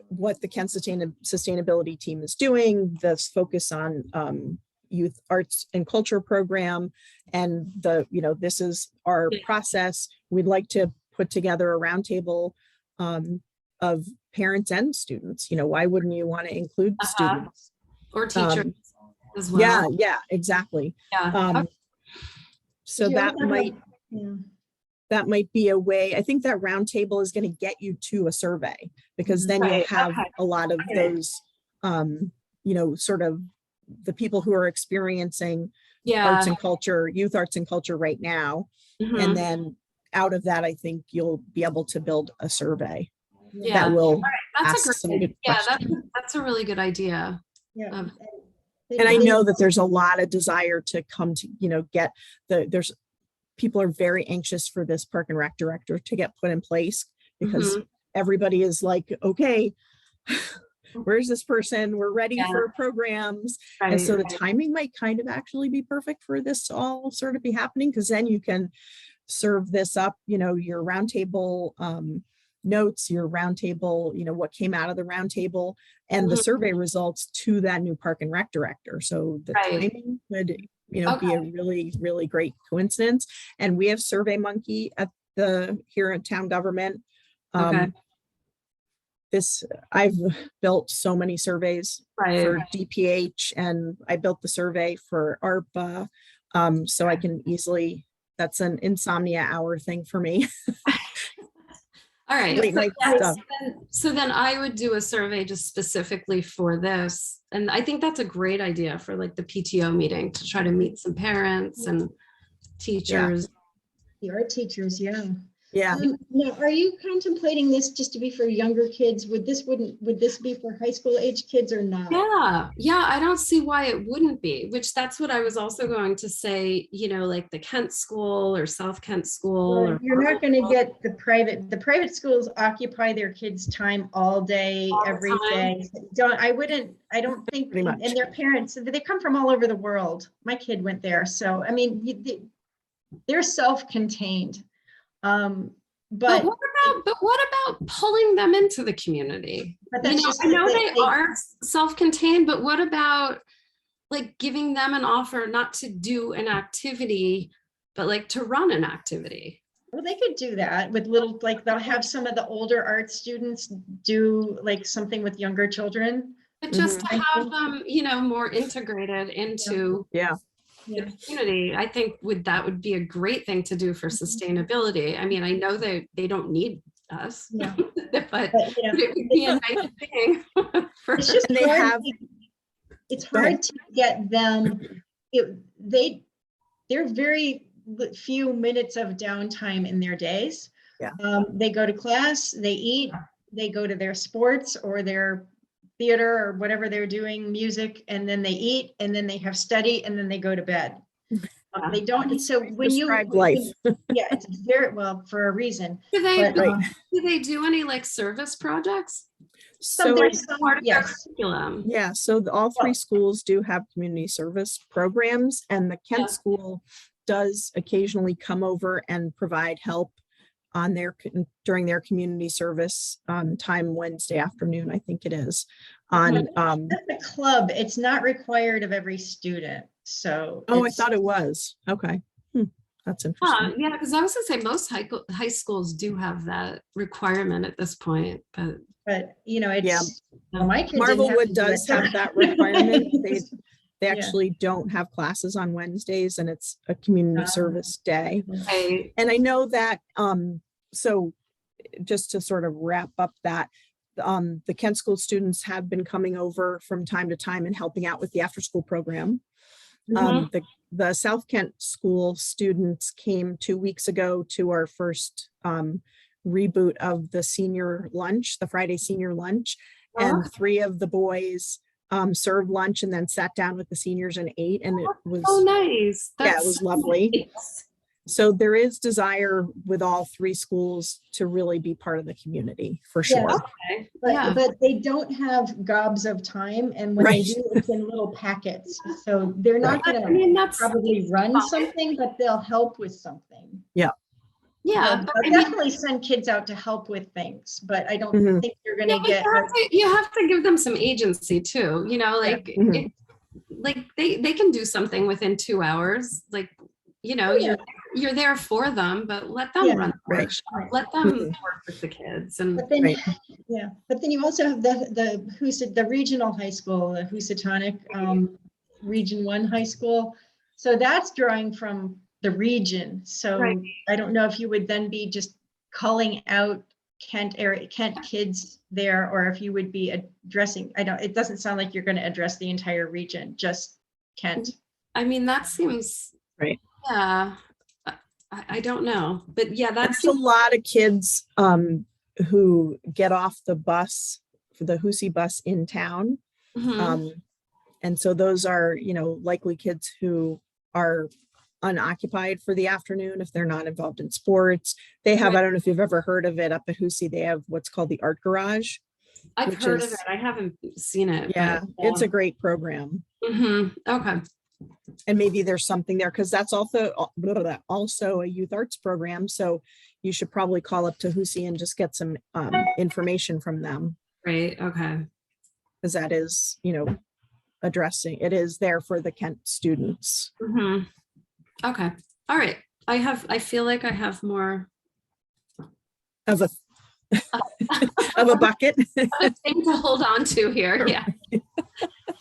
what the Kent Sustainability team is doing, this focus on youth arts and culture program, and you know, this is our process. We'd like to put together a roundtable of parents and students. You know, why wouldn't you want to include students? Or teachers as well. Yeah, exactly. So that might be a way. I think that roundtable is going to get you to a survey, because then you'll have a lot of those, you know, sort of the people who are experiencing arts and culture, youth arts and culture right now. And then out of that, I think you'll be able to build a survey that will ask some good questions. That's a really good idea. And I know that there's a lot of desire to come to, you know, get people are very anxious for this park and rec director to get put in place, because everybody is like, okay, where's this person? We're ready for programs. And so the timing might kind of actually be perfect for this to all sort of be happening, because then you can serve this up, you know, your roundtable notes, your roundtable, you know, what came out of the roundtable and the survey results to that new park and rec director. So the timing would, you know, be a really, really great coincidence. And we have SurveyMonkey here at town government. I've built so many surveys for DPH, and I built the survey for ARPA. So I can easily, that's an insomnia hour thing for me. All right. So, so then I would do a survey just specifically for this. And I think that's a great idea for like the PTO meeting, to try to meet some parents and teachers. The art teachers, Yeah. Now, are you contemplating this just to be for younger kids? Would this be for high school age kids or not? Yeah, I don't see why it wouldn't be, which that's what I was also going to say, you know, like the Kent school or South Kent school. Well, you're not going to get the private schools occupy their kids' time all day, every day. I don't think, and their parents, they come from all over the world. My kid went there. So, I mean, they're self-contained. But what about pulling them into the community? But that's just, I know they are self-contained, but what about like giving them an offer not to do an activity, but like to run an activity? Well, they could do that with little, like they'll have some of the older art students do like something with younger children. But just to have them, more integrated into Yeah. the community, I think that would be a great thing to do for sustainability. I mean, I know they don't need us, Yeah. but But, it would be a nice thing. it's just And they hard. have- It's Go ahead. hard to get them. They're very few minutes of downtime in their days. Yeah. They go to class, they eat, they go to their sports or their theater or whatever they're doing, music, and then they eat, and then they have study, and then they go to bed. They don't. So when Prescribed life. yeah, it's very well for a reason. Do they But, do they do any like service projects? some, So there's some, Part of their yes. curriculum. yeah, so all three Well- schools do have community service programs, and the Kent Yeah. School does occasionally come over and provide help on during their community service time Wednesday afternoon, I think it is. On At the club, it's not required of every student. So oh, I it's- thought it was. Okay. That's interesting. Yeah, because I was gonna say most high schools do have that requirement at this point, but but it's Yeah. well, my kids didn't have to Marblewood do does it, so- have that requirement. They Yeah. actually don't have classes on Wednesdays, and it's a community Ah. service day. I, And I know that, so just to sort of wrap up that, the Kent School students have been coming over from time to time and helping out with the after-school program. The South Kent School students came 2 weeks ago to our first reboot of the senior lunch, the Friday senior lunch. And 3 of the boys served lunch and then sat down with the seniors and ate, and it was, oh, nice. yeah, it That's was lovely. nice. So there is desire with all 3 schools to really be part of the community, for Yeah. sure. Okay. But, Yeah. but they don't have gobs of time, and when they Right. do, it's in little packets. So they're not I gonna mean, that's probably run fine. something, but they'll help with something. yeah. I'll But I mean, definitely send kids out to help with things, but I don't Mhm. think you're yeah, gonna but get. you have to give them some agency too. Like Mhm. like they can do something within 2 hours. Like you're there for them, but let them Yeah. run the Right. workshop. Let them Mhm. work with the kids and. But then, Right. yeah, but then you also have the regional high school, the Housatonic Region 1 high school. So that's drawing from the region. So Right. I don't know if you would then be just calling out Kent area, Kent kids there, or if you would be addressing, it doesn't sound like you're going to address the entire region, just Kent. I mean, that seems Right. Yeah, I don't know, but yeah, that's There's a lot of kids who get off the bus, for the Husi bus in town. And so those are, likely kids who are unoccupied for the afternoon if they're not involved in sports. They have, I don't know if you've ever heard of it, up at Husi, they have what's called the Art Garage. I've which heard of is- it. I haven't seen it. Yeah, it's a great program. Okay. And maybe there's something there, because that's also a youth arts program. So you should probably call up to Husi and just get some information from them, Great. Okay. because that is, addressing, it is there for the Kent students. Okay. All right. I feel like I have more Of a of a bucket. thing to hold on to here. Yeah.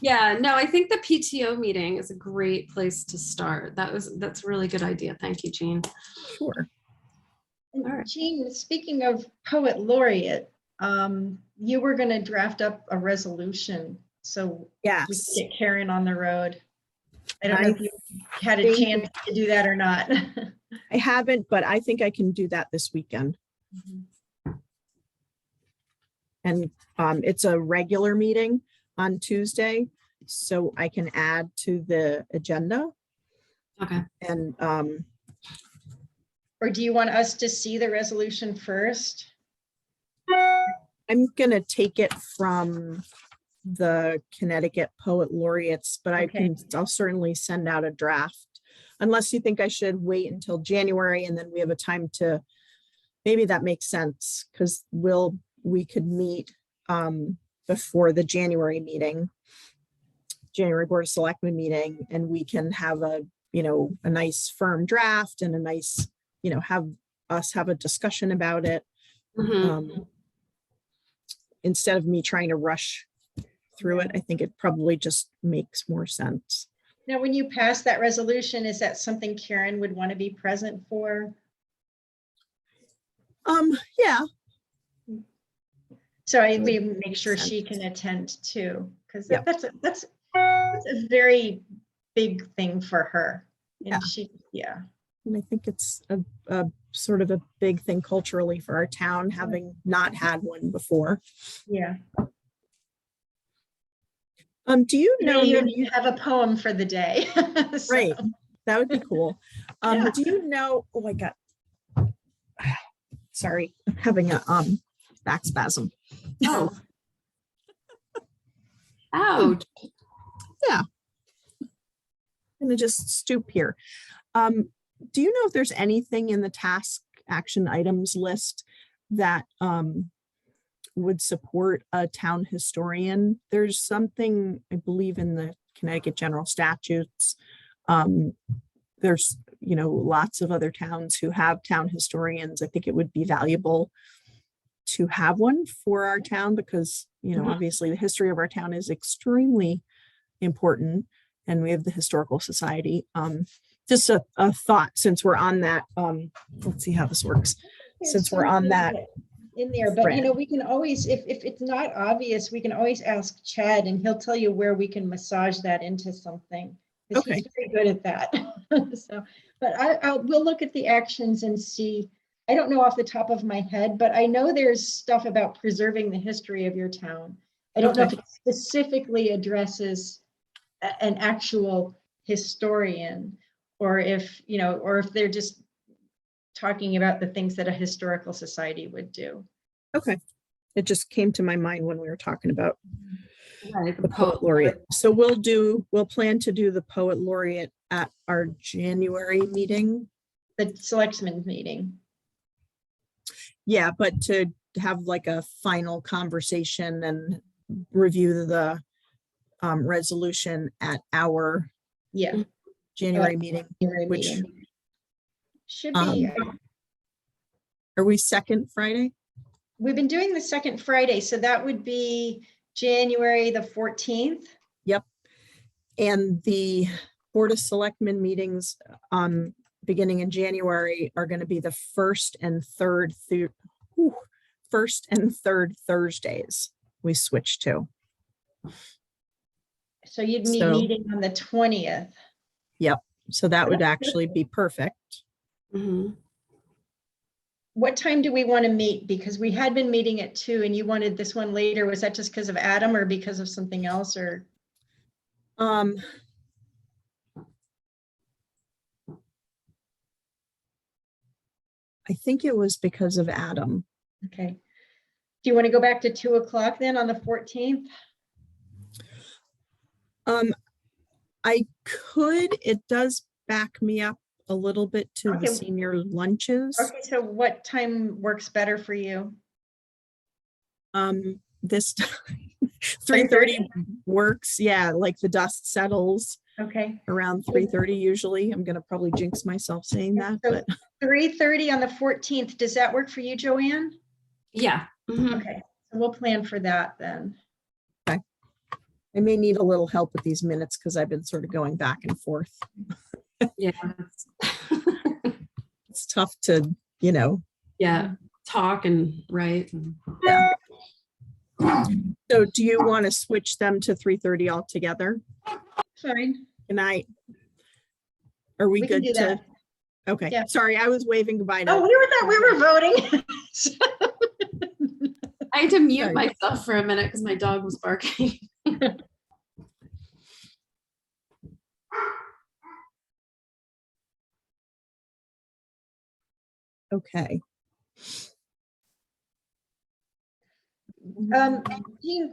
Yeah. No, I think the PTO meeting is a great place to start. That's a really good idea. Thank you, Jean. Sure. And All right. Jean, speaking of poet laureate, you were going to draft up a resolution, so we Yes. could get Karen on the road. I don't know I if you had a think- chance to do that or not. I haven't, but I think I can do that this weekend. And it's a regular meeting on Tuesday, so I can add to the agenda. Okay. And Or do you want us to see the resolution first? I'm gonna take it from the Connecticut Poet Laureates, but Okay. I'll certainly send out a draft. Unless you think I should wait until January and then we have a time to, maybe that makes sense, because we could meet before the January meeting, January Board of Selectmen meeting, and we can have a nice firm draft and a nice, have a discussion about it. Mhm. Instead of me trying to rush through it. I think it probably just makes more sense. Now, when you pass that resolution, is that something Karen would want to be present for? Yeah, So I make sure she can attend too, because Yep. that's a very big thing for her. And Yeah. yeah. and I think it's a sort of a big thing culturally for our town, having not had one before. Yeah. Do you know, Maybe you have a poem for the day. So, right, that would be cool. Yeah. Do you know, oh, I got, sorry, I'm having a back spasm. Oh. Ouch. I'm gonna just stoop here. Do you know if there's anything in the task action items list that would support a town historian? There's something, I believe, in the Connecticut General Statutes. There's, lots of other towns who have town historians. I think it would be valuable to have one for our town because, obviously the history of our town is extremely important, and we have the Historical Society. Just a thought, since we're on that, let's see how this works. Since we're on that in there, but thread. we can always, if it's not obvious, we can always ask Chad and he'll tell you where we can massage that into something. Because Okay. he's very good at that. So, but we'll look at the actions and see. I don't know off the top of my head, but I know there's stuff about preserving the history of your town. I don't know if it specifically addresses an actual historian, or if they're just talking about the things that a historical society would do. Okay. It just came to my mind when we were talking about Right, the poet laureate. So we'll plan to do the poet laureate at our January meeting. The selectmen's meeting. Yeah, but to have like a final conversation and review the resolution at our Yeah. January meeting, which should be. Are we second Friday? We've been doing the second Friday, so that would be January the 14th. Yep. And the Board of Selectmen meetings beginning in January are going to be the first and third Thursdays we switched to. So you'd be meeting on the 20th. Yep. So that would actually be perfect. Mm-hmm. What time do we want to meet? Because we had been meeting at 2 and you wanted this one later. Was that just because of Adam or because of something else, or? I think it was because of Adam. Okay. Do you want to go back to 2 o'clock then on the 14th? I could. It does back me up a little bit to the senior lunches. Okay, so what time works better for you? This time 3:30 works. Yeah, like the dust settles. Okay. Around 3:30 usually. I'm gonna probably jinx myself saying that, So but 3:30 on the 14th. Does that work for you, Joanne? Yeah. Mm-hmm. Okay, so we'll plan for that then. Okay. I may need a little help with these minutes because I've been sort of going back and forth. Yeah. It's tough to, Yeah. Talk and write. Yeah. So do you want to switch them to 3:30 altogether? Fine. Good night. Are we good to? Okay. Yeah. Sorry, I was waving goodbye. Oh, we were voting. I had to mute myself for a minute because my dog was barking. Okay. Jean,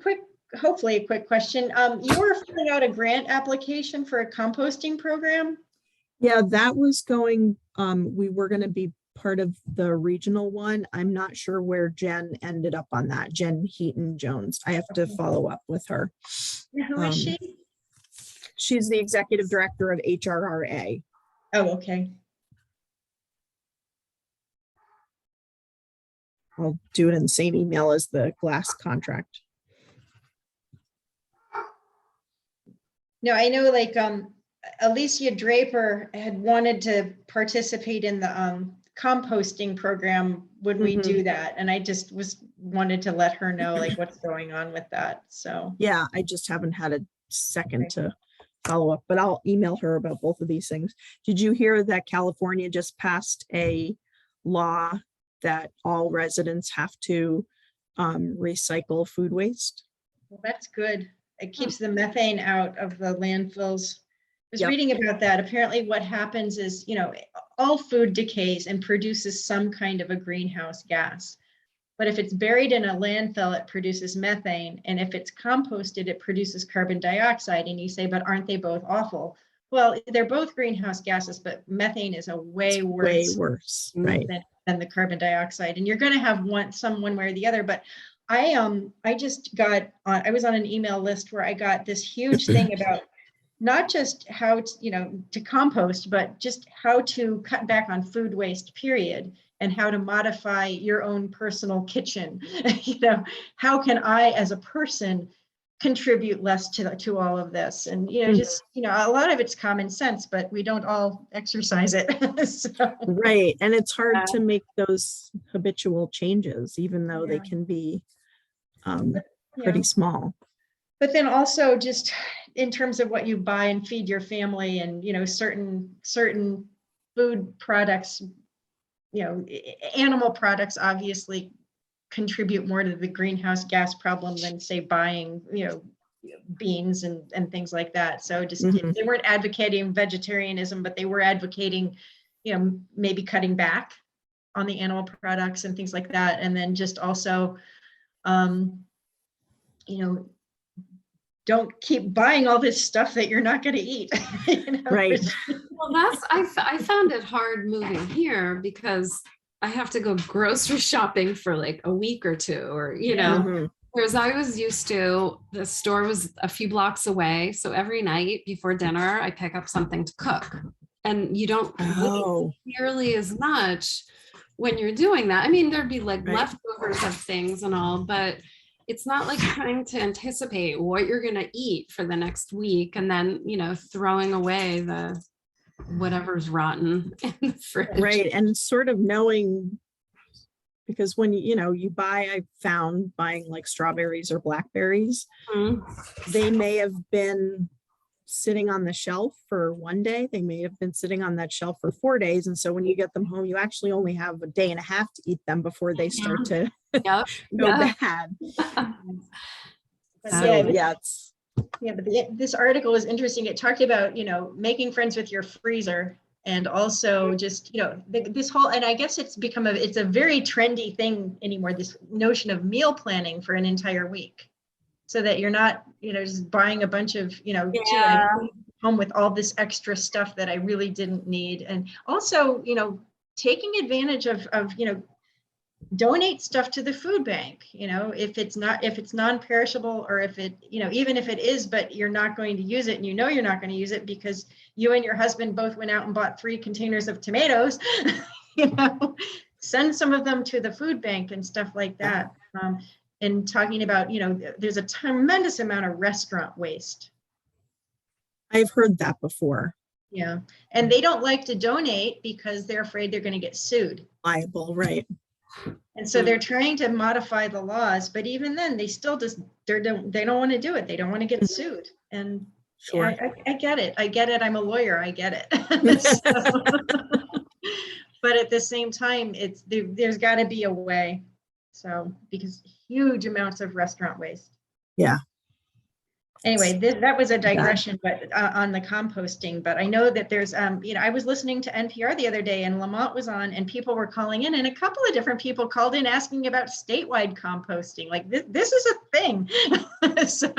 hopefully a quick question. You were filling out a grant application for a composting program? Yeah, that was going, we were going to be part of the regional one. I'm not sure where Jen ended up on that. Jen Heaton Jones. I have to follow up with her. Who is she? She's the executive director of HRRA. Oh, okay. I'll do it in the same email as the glass contract. No, I know like Alicia Draper had wanted to participate in the composting program when we do that. And I just wanted to let her know like what's going on with that. So Yeah, I just haven't had a second to follow up, but I'll email her about both of these things. Did you hear that California just passed a law that all residents have to recycle food waste? well, that's good. It keeps the methane out of the landfills. I was Yep. reading about that. Apparently what happens is, all food decays and produces some kind of a greenhouse gas. But if it's buried in a landfill, it produces methane. And if it's composted, it produces carbon dioxide. And you say, but aren't they both awful? Well, they're both greenhouse gases, but methane is a way worse right? than the carbon dioxide. And you're going to have one way or the other. But I just got I was on an email list where I got this huge thing about not just how to compost, but just how to cut back on food waste, period, and how to modify your own personal kitchen. How can I as a person contribute less to all of this? And just a lot of it's common sense, but we don't all exercise it. So. Right. And it's hard to make those habitual changes, even though they Yeah. can be pretty small. But then also just in terms of what you buy and feed your family, and certain food products, animal products obviously contribute more to the greenhouse gas problem than say buying beans and things like that. So just they weren't advocating vegetarianism, but they were advocating maybe cutting back on the animal products and things like that. And then just also don't keep buying all this stuff that you're not going to eat. Right. Well, I found it hard moving here because I have to go grocery shopping for like a week or two, or whereas I was used to, the store was a few blocks away, so every night before dinner I pick up something to cook, and you don't waste nearly as much when you're doing that. I mean, there'd be like leftovers of things and all, but it's not like trying to anticipate what you're going to eat for the next week and then, throwing away the whatever's rotten in the fridge. Right. And sort of knowing, because when you buy, I found buying like strawberries or blackberries, they may have been sitting on the shelf for one day. They may have been sitting on that shelf for 4 days. And so when you get them home, you actually only have a day and a half to eat them before they start to go bad. But this article was interesting. It talked about, making friends with your freezer, and also just, this whole, and I guess it's it's a very trendy thing anymore, this notion of meal planning for an entire week, so that you're not, just buying a bunch of, home with all this extra stuff that I really didn't need. And also, taking advantage of donate stuff to the food bank, if it's non-perishable, or if it, even if it is, but you're not going to use it, and you're not going to use it because you and your husband both went out and bought 3 containers of tomatoes, send some of them to the food bank and stuff like that. And talking about, there's a tremendous amount of restaurant waste. I've heard that before. Yeah. And they don't like to donate because they're afraid they're going to get sued. Liable, right. And so they're trying to modify the laws, but even then they still they don't want to do it. They don't want to get sued. And sure. I get it. I'm a lawyer. I get it. But at the same time, there's got to be a way. So, because huge amounts of restaurant waste. Yeah. Anyway, that was a digression, but on the composting. But I know that there's, I was listening to NPR the other day, and Lamont was on, and people were calling in, and a couple of different people called in asking about statewide composting. Like this is a thing. So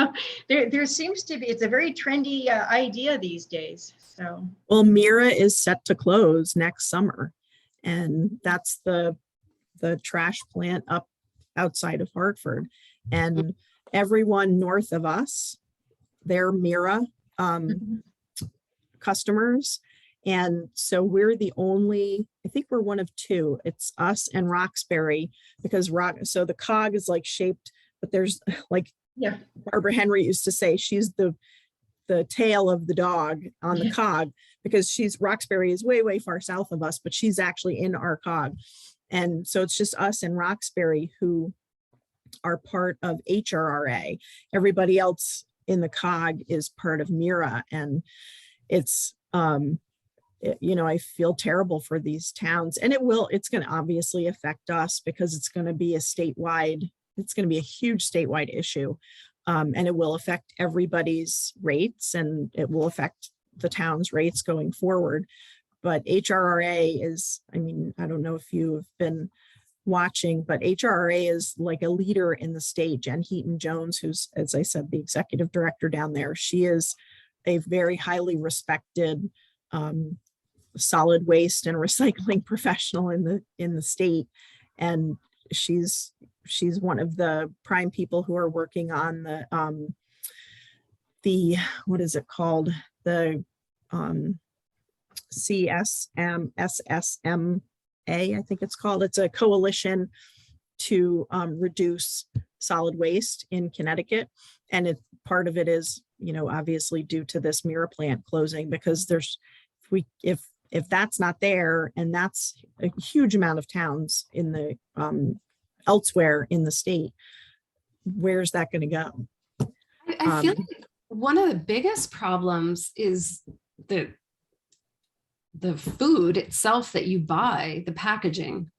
there seems to be, it's a very trendy idea these days. So. Well, Mira is set to close next summer, and that's the trash plant up outside of Hartford, and everyone north of us, they're Mira customers. And so we're the only, I think we're one of 2. It's us and Roxbury, because so the cog is like shaped, but there's like Barbara Henry used to say, she's the the tail of the dog on the cog, because Roxbury is way, way far south of us, but she's actually in our cog. And so it's just us and Roxbury who are part of HRRA. Everybody else in the cog is part of MIRA. And it's, I feel terrible for these towns, and it's going to obviously affect us because it's going to be a huge statewide issue. And it will affect everybody's rates, and it will affect the town's rates going forward. But HRRA is, I don't know if you have been watching, but HRRA is like a leader in the state. Jen Heaton Jones, who's, as I said, the executive director down there, she is a very highly respected solid waste and recycling professional in the state. And she's one of the prime people who are working on the what is it called? The SSMA, I think it's called. It's a coalition to reduce solid waste in Connecticut. And part of it is, obviously due to this MIRA plant closing, because if that's not there, and that's a huge amount of towns in the elsewhere in the state, where's that going to go? I feel like one of the biggest problems is the food itself that you buy, the packaging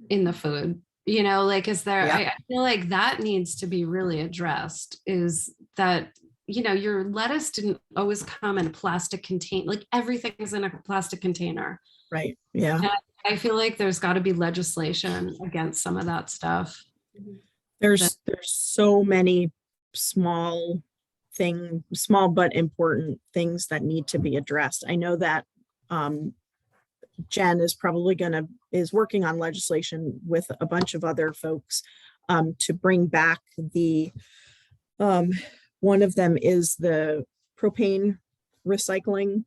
in the food. Is there? Yeah. I feel like that needs to be really addressed. Is that your lettuce didn't always come in a plastic container, like everything is in a plastic container. Right. Yeah. And I feel like there's got to be legislation against some of that stuff. There's so many small but important things that need to be addressed. I know that Jen is probably is working on legislation with a bunch of other folks to bring back the one of them is the propane recycling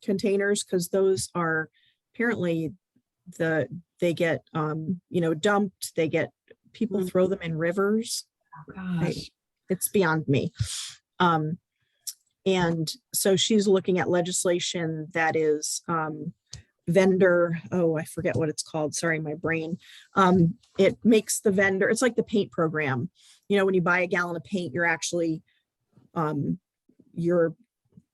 containers, because those are apparently they get dumped, people throw them in rivers. Oh, gosh. It's beyond me. And so she's looking at legislation that is vendor, I forget what it's called. Sorry, my brain. It makes the vendor, it's like the paint program. When you buy a gallon of paint, you're actually, you're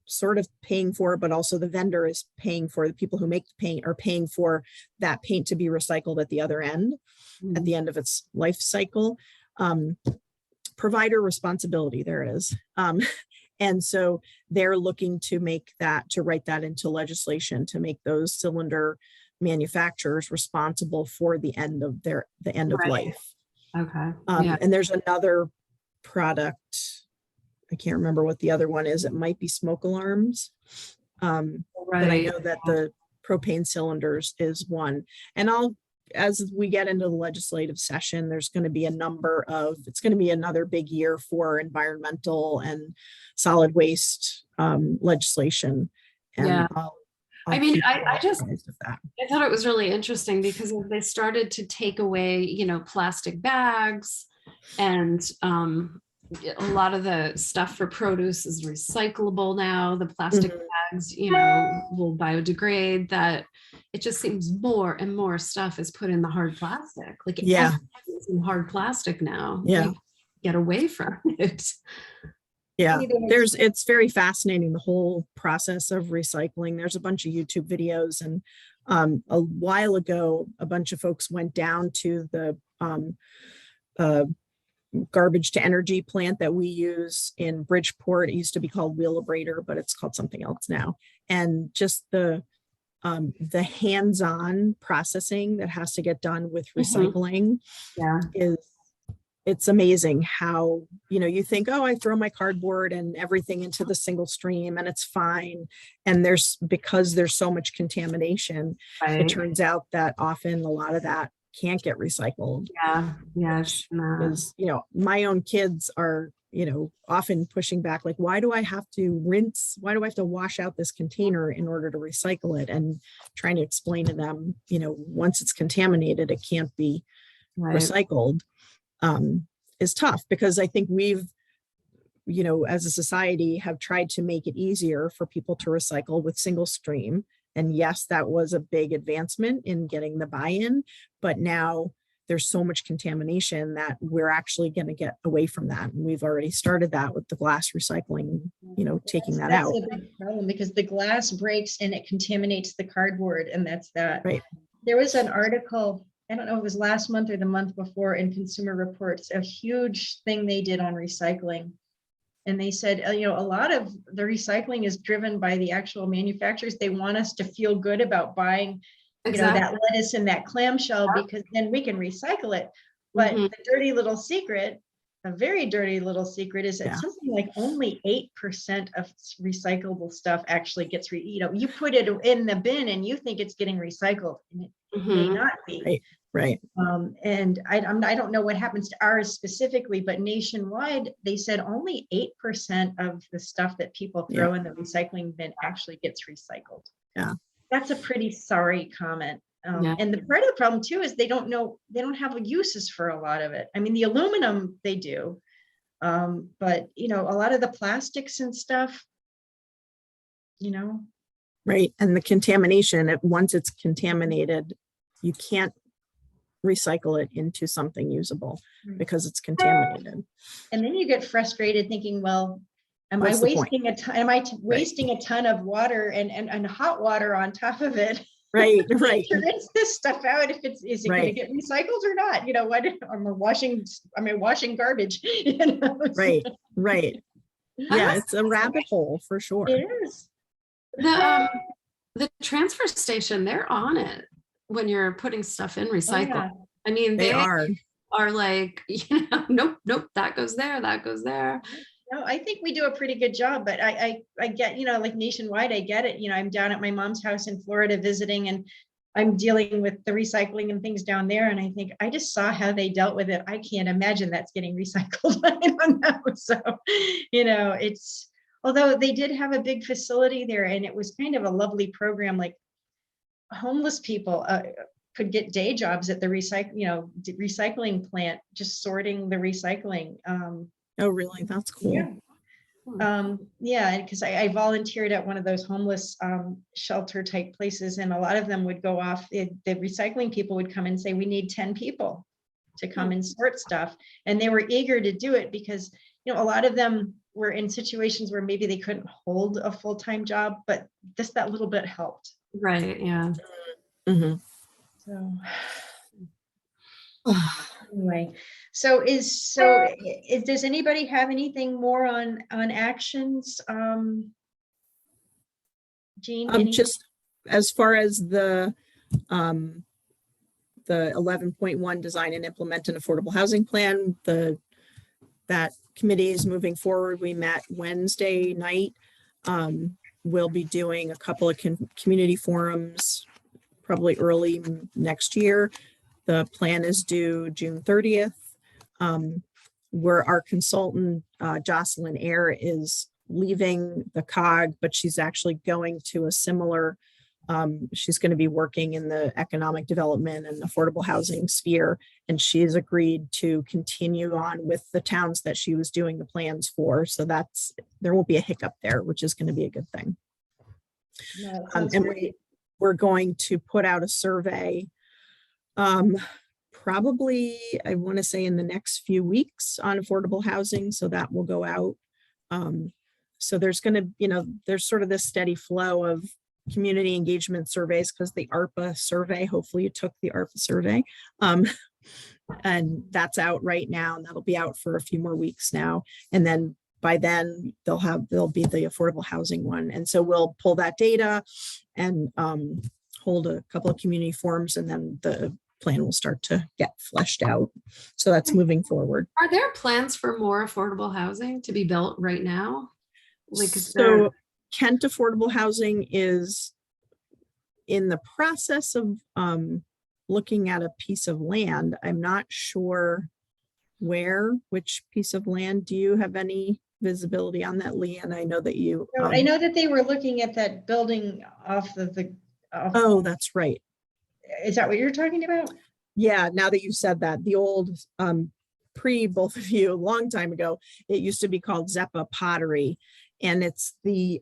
sort of paying for it, but also the vendor is paying for, the people who make the paint are paying for that paint to be recycled at the other end, at the end of its life cycle. Provider responsibility, there it is. And so they're looking to write that into legislation to make those cylinder manufacturers responsible for the end of life. Okay. And there's another product, I can't remember what the other one is. It might be smoke alarms. But I know that the propane cylinders is one. And as we get into the legislative session, there's going to be it's going to be another big year for environmental and solid waste legislation. And I thought it was really interesting because they started to take away, plastic bags, and a lot of the stuff for produce is recyclable now. The plastic bags, will biodegrade. That it just seems more and more stuff is put in the hard plastic. Like everything's in hard plastic now. Yeah, get away from it. Yeah, it's very fascinating, the whole process of recycling. There's a bunch of YouTube videos, and a while ago, a bunch of folks went down to the garbage to energy plant that we use in Bridgeport. It used to be called Wheelabrator, but it's called something else now. And just the hands-on processing that has to get done with recycling it's amazing how, you think, I throw my cardboard and everything into the single stream and it's fine. And because there's so much contamination, it turns out that often a lot of that can't get recycled. Because, my own kids are, often pushing back, like, why do I have to wash out this container in order to recycle it? And trying to explain to them, once it's contaminated, it can't be recycled. Is tough, because I think you know, as a society have tried to make it easier for people to recycle with single stream. And yes, that was a big advancement in getting the buy-in, but now there's so much contamination that we're actually going to get away from that. And we've already started that with the glass recycling, you know, taking that out. That's a big problem because the glass breaks and it contaminates the cardboard, and that's that. Right. There was an article, I don't know if it was last month or the month before, in Consumer Reports, a huge thing they did on recycling. And they said, you know, a lot of the recycling is driven by the actual manufacturers. They want us to feel good about buying, you know, that lettuce in that clamshell, because then we can recycle it. But the dirty little secret, a very dirty little secret, is that something like only 8% of recyclable stuff actually gets, you know, you put it in the bin and you think it's getting recycled, and it may not be. Right. And I don't know what happens to ours specifically, but nationwide, they said only 8% of the stuff that people throw in the recycling bin actually gets recycled. Yeah. That's a pretty sorry comment. And the part of the problem too is they don't have uses for a lot of it. I mean, the aluminum they do, but you know, a lot of the plastics and stuff, you know. Right. And the contamination, once it's contaminated, you can't recycle it into something usable because it's contaminated. And then you get frustrated thinking, well, am I wasting a ton of water and hot water on top of it? Right. To rinse this stuff out, is it going to get recycled or not? You know, what am I washing garbage? You know? Right. Yeah, it's a rabbit hole for sure. It is. The transfer station, they're on it when you're putting stuff in recycle. Yeah. I mean, they are like, you know, nope, that goes there. No, I think we do a pretty good job, but I get, you know, like nationwide, I get it. You know, I'm down at my mom's house in Florida visiting, and I'm dealing with the recycling and things down there. And I think I just saw how they dealt with it. I can't imagine that's getting recycled. I don't know. So, you know, although they did have a big facility there, and it was kind of a lovely program, like homeless people could get day jobs at the recycling plant, just sorting the recycling. Oh, really? That's cool. Yeah. Because I volunteered at one of those homeless shelter type places, and a lot of them would go off. The recycling people would come and say, we need 10 people to come and sort stuff. And they were eager to do it because, you know, a lot of them were in situations where maybe they couldn't hold a full-time job, but that little bit helped. Right. Yeah. So anyway, does anybody have anything more on actions? Jean, just as far as the 11.1 design and implement an affordable housing plan, that committee is moving forward. We met Wednesday night. We'll be doing a couple of community forums probably early next year. The plan is due June 30th. Where our consultant, Jocelyn Eyre, is leaving the COG, but she's actually going to a similar, she's going to be working in the economic development and affordable housing sphere. And she has agreed to continue on with the towns that she was doing the plans for. So there won't be a hiccup there, which is going to be a good thing. No, and we're going to put out a survey probably, I want to say, in the next few weeks on affordable housing. So that will go out. So there's going to, you know, there's sort of this steady flow of community engagement surveys because the ARPA survey, hopefully you took the ARPA survey, and that's out right now, and that'll be out for a few more weeks now. And then by then there'll be the affordable housing one. And so we'll pull that data and hold a couple of community forums, and then the plan will start to get fleshed out. So that's moving forward. Are there plans for more affordable housing to be built right now? Kent Affordable Housing is in the process of looking at a piece of land. I'm not sure which piece of land. Do you have any visibility on that, Lee? And I know that you. I know that they were looking at that building off the. Oh, that's right. Is that what you're talking about? Yeah. Now that you said that, the old both of you, a long time ago, it used to be called Zeppa Pottery. And it's the,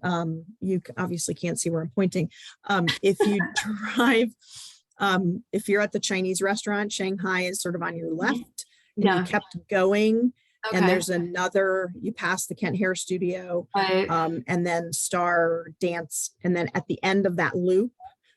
you obviously can't see where I'm pointing. If you drive, if you're at the Chinese restaurant, Shanghai is sort of on your left, and you kept going. Okay. And there's another, you pass the Kent Hair Studio, Right. and then Star Dance. And then at the end of that loop,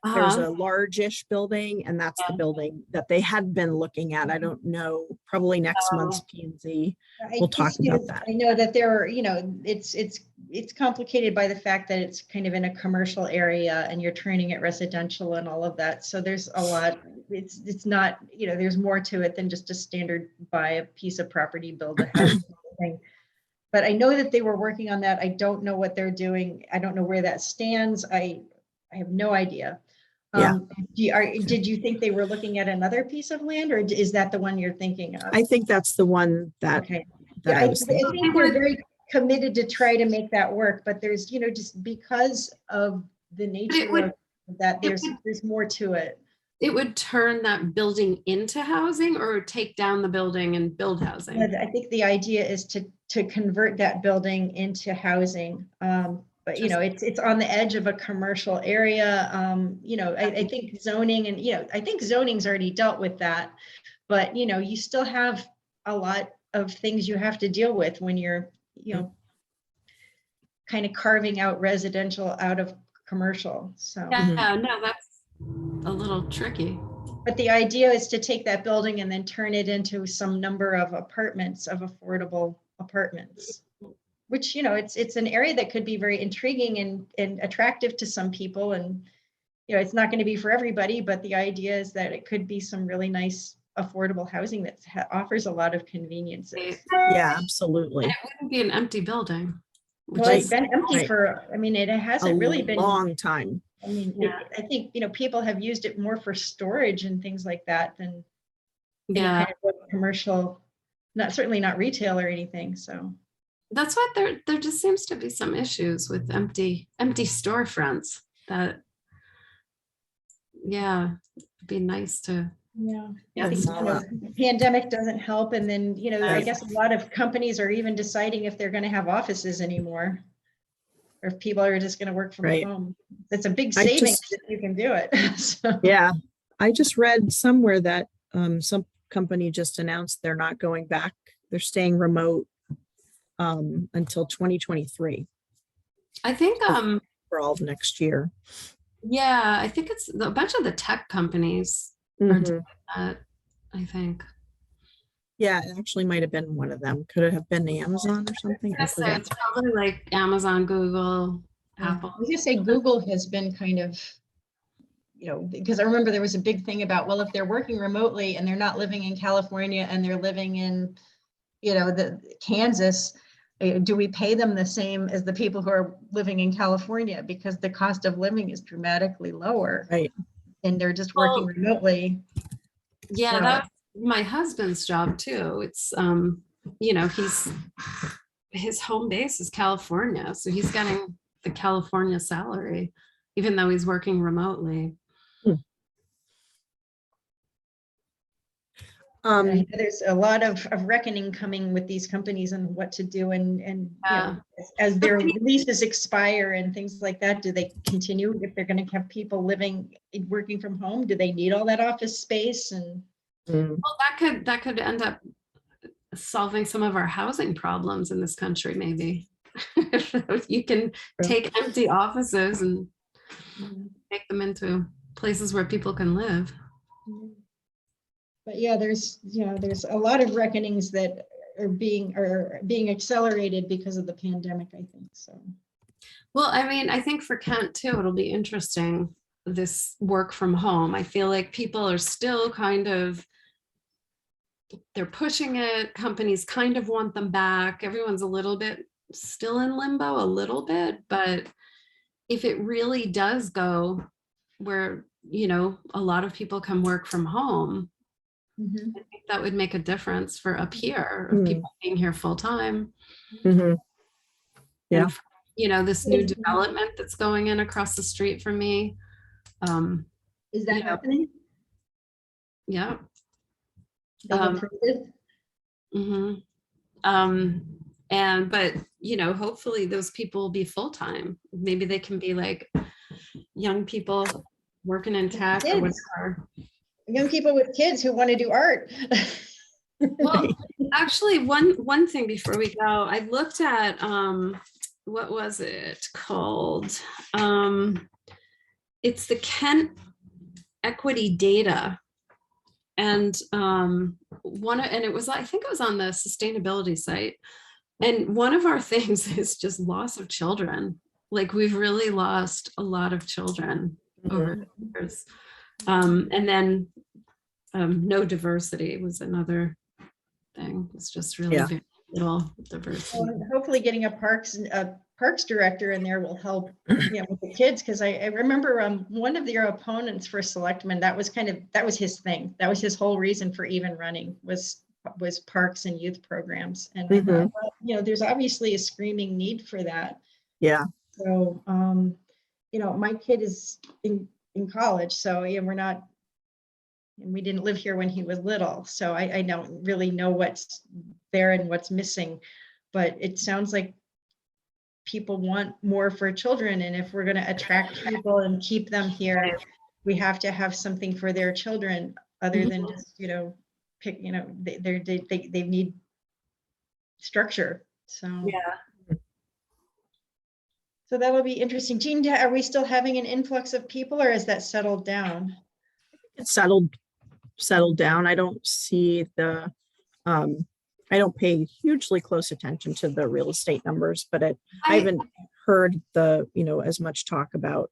there's a largish building, and that's the building that they had been looking at. I don't know, probably next month's P&Z. We'll talk about that. I know that there are, it's complicated by the fact that it's kind of in a commercial area and you're turning it residential and all of that. So there's a lot, it's not, there's more to it than just a standard buy a piece of property, build a house thing. But I know that they were working on that. I don't know what they're doing. I don't know where that stands. I have no idea. Did you think they were looking at another piece of land, or is that the one you're thinking of? I think that's the one that, I was thinking. I think they're very committed to try to make that work, but there's, just because of the nature of that, there's more to it. It would turn that building into housing, or take down the building and build housing? I think the idea is to convert that building into housing. But it's on the edge of a commercial area. I think zoning and I think zoning's already dealt with that, but you still have a lot of things you have to deal with when you're kind of carving out residential out of commercial. So no, that's a little tricky. But the idea is to take that building and then turn it into some number of apartments, of affordable apartments. Which, it's an area that could be very intriguing and attractive to some people. And, it's not going to be for everybody, but the idea is that it could be some really nice, affordable housing that offers a lot of conveniences. Yeah, absolutely. And it wouldn't be an empty building. Well, it's been empty for, it hasn't really been a long time. I think, people have used it more for storage and things like that than any Yeah. kind of commercial, certainly not retail or anything. So. That's what there just seems to be some issues with empty storefronts that, it'd be nice to. I think, the pandemic doesn't help. And then, I guess a lot of companies are even deciding if they're going to have offices anymore, or if people are just going to work from home. That's a big savings if you can do it. So. Yeah. I just read somewhere that some company just announced they're not going back. They're staying remote until 2023. I think for all of next year. Yeah, I think it's a bunch of the tech companies are doing that, I think. Yeah, it actually might have been one of them. Could it have been Amazon or something? So it's probably like Amazon, Google, Apple. I was gonna say Google has been kind of, because I remember there was a big thing about, well, if they're working remotely and they're not living in California and they're living in, the Kansas, do we pay them the same as the people who are living in California, because the cost of living is dramatically lower, right? And they're just working remotely. Yeah, that's my husband's job too. It's his home base is California, so he's getting the California salary, even though he's working remotely. There's a lot of reckoning coming with these companies and what to do, and as their leases expire and things like that, do they continue if they're going to have people working from home? Do they need all that office space? And well, that could end up solving some of our housing problems in this country, maybe. If you can take empty offices and make them into places where people can live. But there's a lot of reckonings that are being accelerated because of the pandemic, I think. So. Well, I think for Kent too, it'll be interesting, this work from home. I feel like people are still they're pushing it. Companies kind of want them back. Everyone's a little bit still in limbo, a little bit, but if it really does go where, a lot of people can work from home, I think that would make a difference for up here, of people being here full time. Yeah. And, this new development that's going in across the street from me. Is that happening? Yeah. Mhm. But hopefully those people will be full-time. Maybe they can be like young people working in tech or Kids, whatever. young people with kids who want to do art. Well, actually, one thing before we go, I looked at what was it called? It's the Kent Equity Data. And it was, I think it was on the sustainability site. And one of our things is just loss of children. Like we've really lost a lot of children over the years. And then no diversity was another thing. It's just really very little diversity. Well, hopefully getting a parks director in there will help, with the kids. Cause I remember one of your opponents for selectmen, that was his thing. That was his whole reason for even running was parks and youth programs. And I thought, well, there's obviously a screaming need for that. Yeah. So, my kid is in college, so we didn't live here when he was little, so I don't really know what's there and what's missing, but it sounds like people want more for children, and if we're going to attract people and keep them here, we have to have something for their children other than just pick. They need structure. So yeah. So that'll be interesting. Jean, are we still having an influx of people, or is that settled down? It's settled down. I don't see I don't pay hugely close attention to the real estate numbers, but I haven't heard as much talk about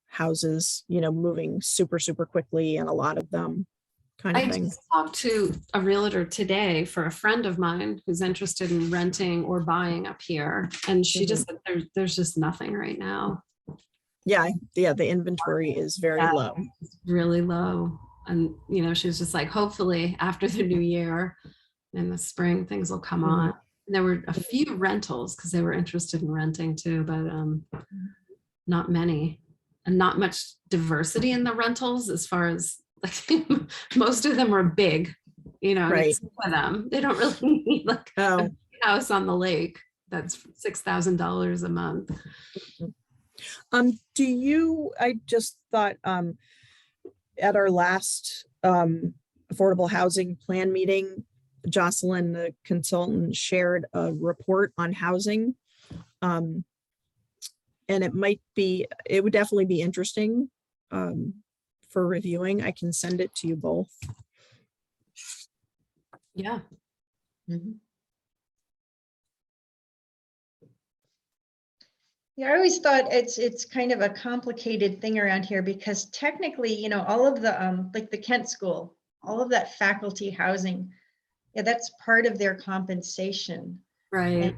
houses, moving super, super quickly, and a lot of them kind of I thing. just talked to a realtor today for a friend of mine who's interested in renting or buying up here. And she just said there's just nothing right now. Yeah. The inventory is very low. It's really low. And, she was just like, hopefully after the new year in the spring, things will come on. There were a few rentals because they were interested in renting too, but not many, and not much diversity in the rentals as far as like most of them are big, Right. for them. They don't really need like a house on the lake that's $6,000 a month. I just thought at our last affordable housing plan meeting, Jocelyn, the consultant, shared a report on housing. And it would definitely be interesting for reviewing. I can send it to you both. Yeah. Yeah, I always thought it's kind of a complicated thing around here because technically, all of the like the Kent School, all of that faculty housing, that's part of their compensation. Right. And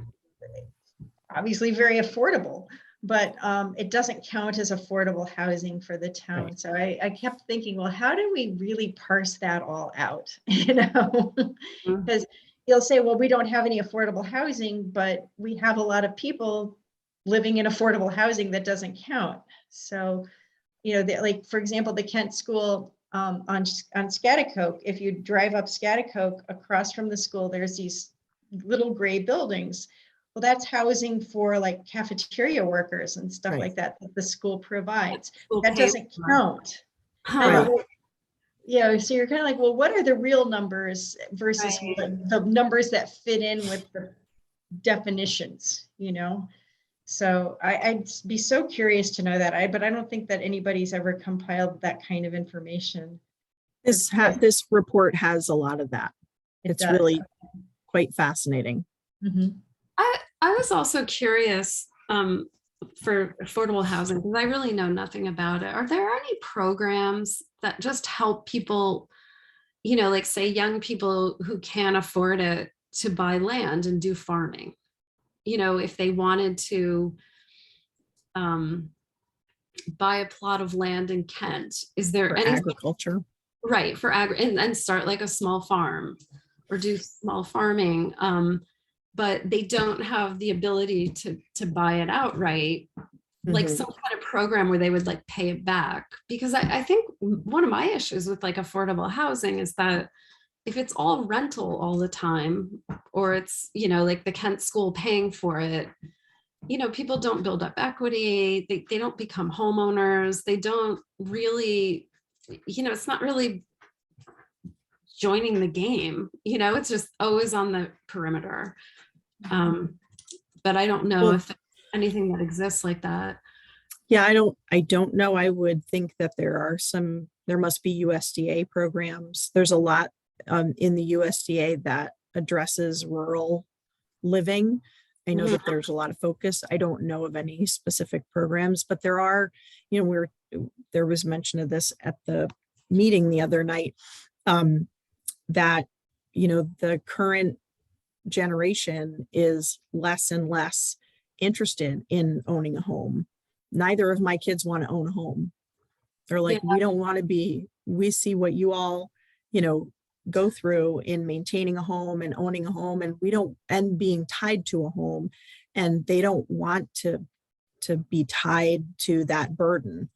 obviously very affordable, but it doesn't count as affordable housing for the town. Right. So I kept thinking, well, how do we really parse that all out? Because you'll say, well, we don't have any affordable housing, but we have a lot of people living in affordable housing that doesn't count. So, like, for example, the Kent School on Schaghticoke, if you drive up Schaghticoke, across from the school, there's these little gray buildings. Well, that's housing for like cafeteria workers and stuff like that the school provides. That doesn't count. Right. So you're kind of like, well, what are the real numbers versus the numbers that fit in with the definitions, So I'd be so curious to know that. But I don't think that anybody's ever compiled that kind of information. This report has a lot of that. It's really quite fascinating. I was also curious for affordable housing because I really know nothing about it. Are there any programs that just help people, like say young people who can't afford it to buy land and do farming? If they wanted to buy a plot of land in Kent, is there any agriculture? Right, for and start like a small farm or do small farming, but they don't have the ability to buy it outright, like some kind of program where they would like pay it back. Because I think one of my issues with like affordable housing is that if it's all rental all the time, or it's, like the Kent school paying for it, people don't build up equity. They don't become homeowners. They don't really, it's not really joining the game. It's just always on the perimeter. But I don't know if there's anything that exists like that. Yeah, I don't know. I would think that there must be USDA programs. There's a lot in the USDA that addresses rural living. I know that there's a lot of focus. I don't know of any specific programs, but there are, there was mention of this at the meeting the other night, that, the current generation is less and less interested in owning a home. Neither of my kids want to own a home. They're like, we don't want to we see what you all, go through in maintaining a home and owning a home, and being tied to a home, and they don't want to be tied to that burden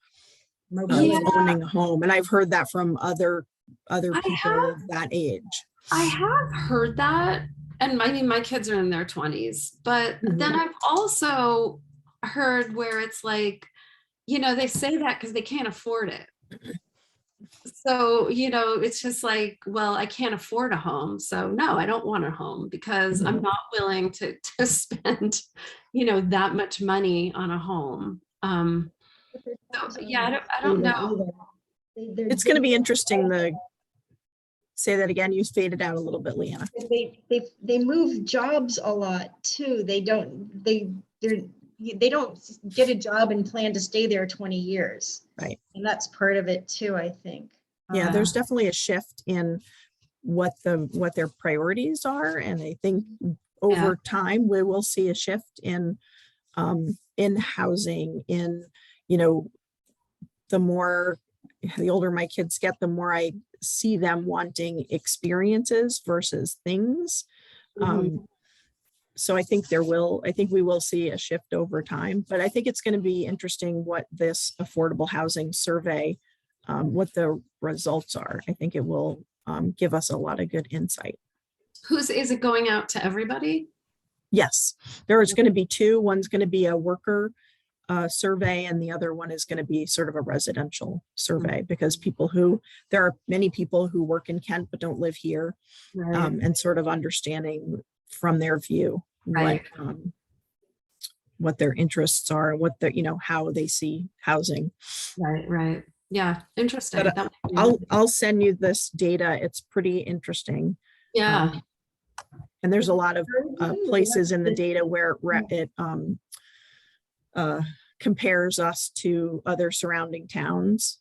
of owning a home. And I've heard that from other people that age. I have heard that. And I mean, my kids are in their 20s, but then I've also heard where it's like, they say that because they can't afford it. So, it's just like, well, I can't afford a home. So no, I don't want a home because I'm not willing to spend, that much money on a home. So, yeah, I don't know. It's going to be interesting. Say that again. You faded out a little bit, Leanna. They move jobs a lot too. They don't get a job and plan to stay there 20 years. Right. And that's part of it too, I think. Yeah, there's definitely a shift in what their priorities are. And I think over time we will see a shift in housing, the older my kids get, the more I see them wanting experiences versus things. So I think we will see a shift over time, but I think it's going to be interesting what this affordable housing survey, what the results are. I think it will give us a lot of good insight. Is it going out to everybody? Yes, there is going to be two. One's going to be a worker survey, and the other one is going to be sort of a residential survey, because there are many people who work in Kent but don't live here, and sort of understanding from their view what their interests are, what how they see housing. Right. Yeah, interesting. But I'll send you this data. It's pretty interesting. Yeah. And there's a lot of places in the data where it compares us to other surrounding towns,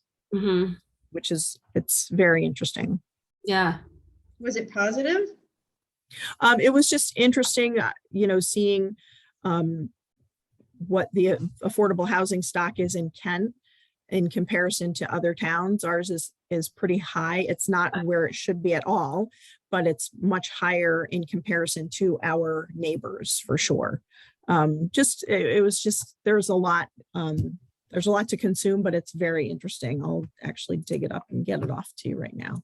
which it's very interesting. Yeah. Was it positive? It was just interesting, seeing what the affordable housing stock is in Kent in comparison to other towns. Ours is pretty high. It's not where it should be at all, but it's much higher in comparison to our neighbors for sure. There's a lot to consume, but it's very interesting. I'll actually dig it up and get it off to you right now.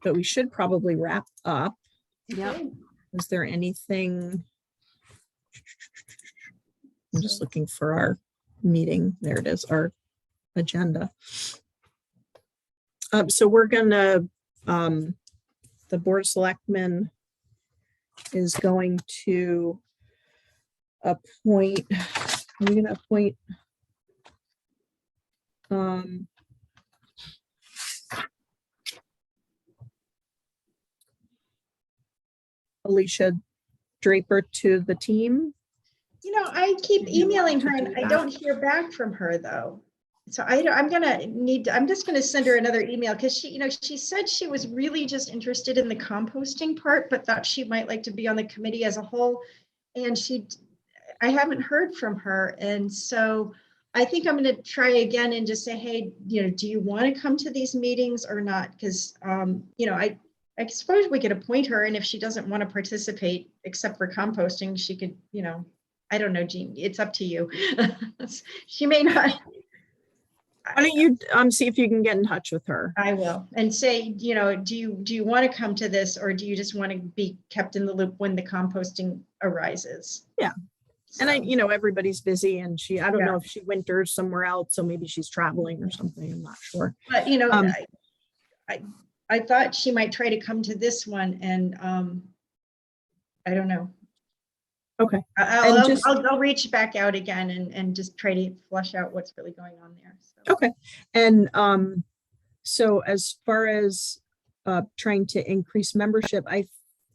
But we should probably wrap up. Yeah. Is there anything? I'm just looking for our meeting. There it is, our agenda. So we're gonna, the Board of Selectmen is going to appoint, we're gonna appoint Alicia Draper to the team. I keep emailing her and I don't hear back from her though. So I'm just gonna send her another email, because she said she was really just interested in the composting part, but thought she might like to be on the committee as a whole. And I haven't heard from her. And so I think I'm gonna try again and just say, hey, do you want to come to these meetings or not? Because I suppose we could appoint her, and if she doesn't want to participate except for composting, she could, I don't know, Jean, it's up to you. She may not. Why don't you see if you can get in touch with her? I will, and say, do you want to come to this, or do you just want to be kept in the loop when the composting arises? Yeah. So, And everybody's busy, and I don't Yeah. know if she winters somewhere else, so maybe she's traveling or something. I'm not sure. but I thought she might try to come to this one, and I don't know. Okay. I'll reach back out again and just try to flush out what's really going on there. So. Okay. And so as far as trying to increase membership, I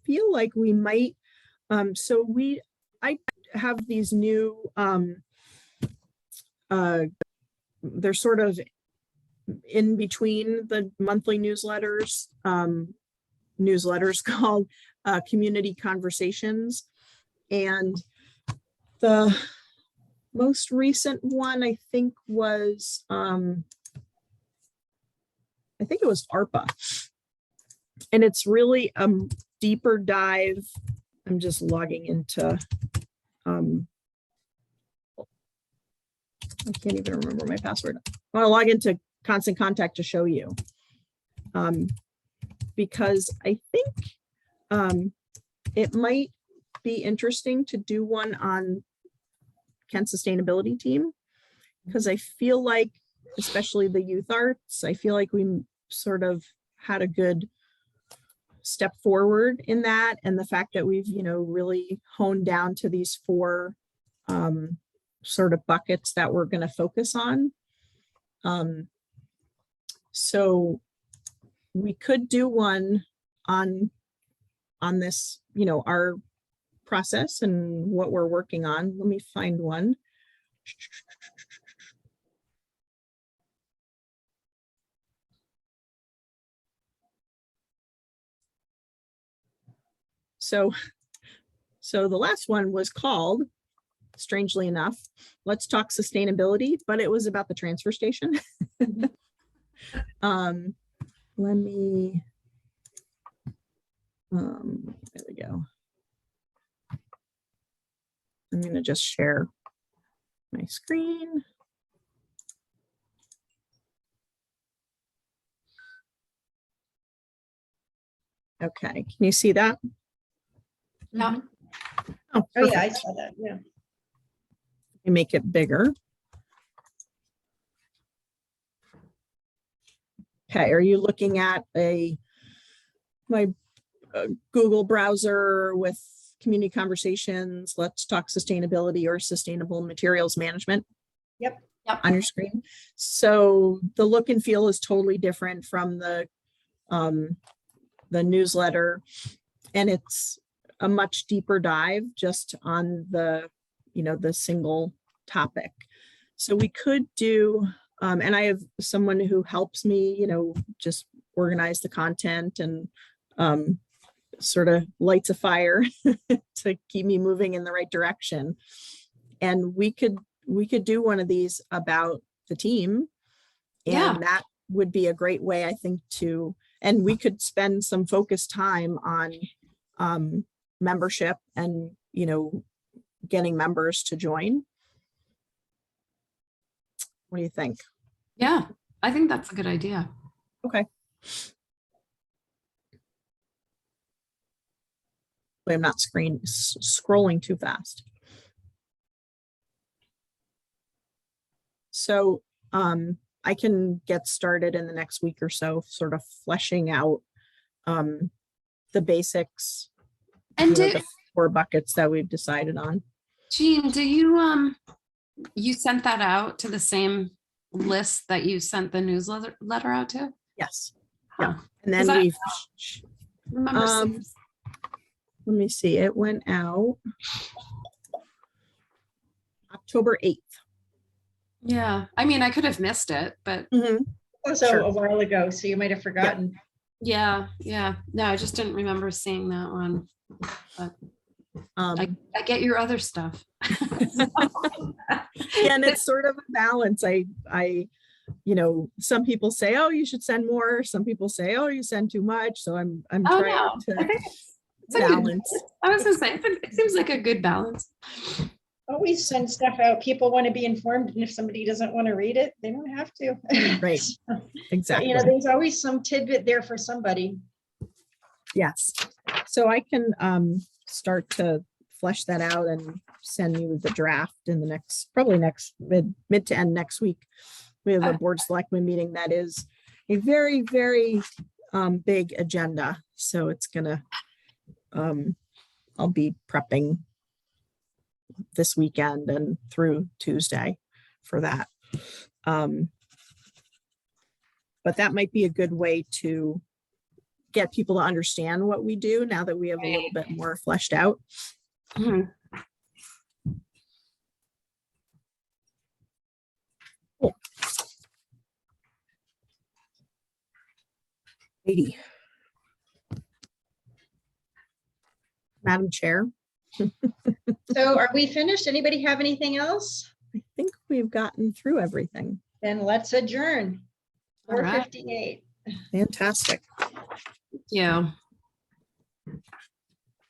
feel like we might, I have these new, they're sort of in between the monthly newsletters called Community Conversations. And the most recent one, I think it was ARPA. And it's really a deeper dive. I'm just logging into, I can't even remember my password. I want to log into Constant Contact to show you. Because I think it might be interesting to do one on Kent's sustainability team, because I feel like, especially the youth arts, I feel like we sort of had a good step forward in that, and the fact that we've really honed down to these 4 sort of buckets that we're going to focus on. So we could do one on this, our process and what we're working on. Let me find one. So the last one was called, strangely enough, Let's Talk Sustainability, but it was about the transfer station. Let me, there we go. I'm going to just share my screen. Okay, can you see that? Yeah. Oh, Yeah, I saw that. Yeah. Let me make it bigger. Okay, are you looking at my Google browser with Community Conversations, Let's Talk Sustainability, or Sustainable Materials Management? Yep. On your screen. So the look and feel is totally different from the newsletter, and it's a much deeper dive just on the single topic. So we could do, and I have someone who helps me, just organize the content and sort of lights a fire to keep me moving in the right direction. And we could do one of these about the team. And that would be a great way, I think, and we could spend some focused time on membership and, getting members to join. What do you think? Yeah, I think that's a good idea. Okay. I'm not scrolling too fast. So I can get started in the next week or so, sort of fleshing out the basics And the 4 buckets that we've decided on. Jean, do you you sent that out to the same list that you sent the newsletter out to? Yes. Huh. Yeah. And then we've remember let me see, it went out October 8th. Yeah, I mean, I could have missed it, but Also a while ago, so you might have forgotten. yeah. No, I just didn't remember seeing that one. But I get your other stuff. And it's sort of a balance. I some people say, oh, you should send more. Some people say, oh, you send too much. So I'm trying to I think it's balance. I was gonna say, it seems like a good balance. always send stuff out. People want to be informed, and if somebody doesn't want to read it, they don't have to. Right. But, Exactly. there's always some tidbit there for somebody. Yes. So I can start to flesh that out and send you the draft in the probably next mid to end next week. We have a board selectmen meeting that is a very, very big agenda. So it's gonna, I'll be prepping this weekend and through Tuesday for that. But that might be a good way to get people to understand what we do now that we have a little bit more fleshed out. Mhm. Cool. Katie. Madam Chair, So are we finished? Anybody have anything else? I think we've gotten through everything. Then let's adjourn. All right. 4:58. Fantastic. Yeah.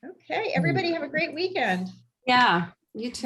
Okay, everybody have a great weekend. Yeah. You too.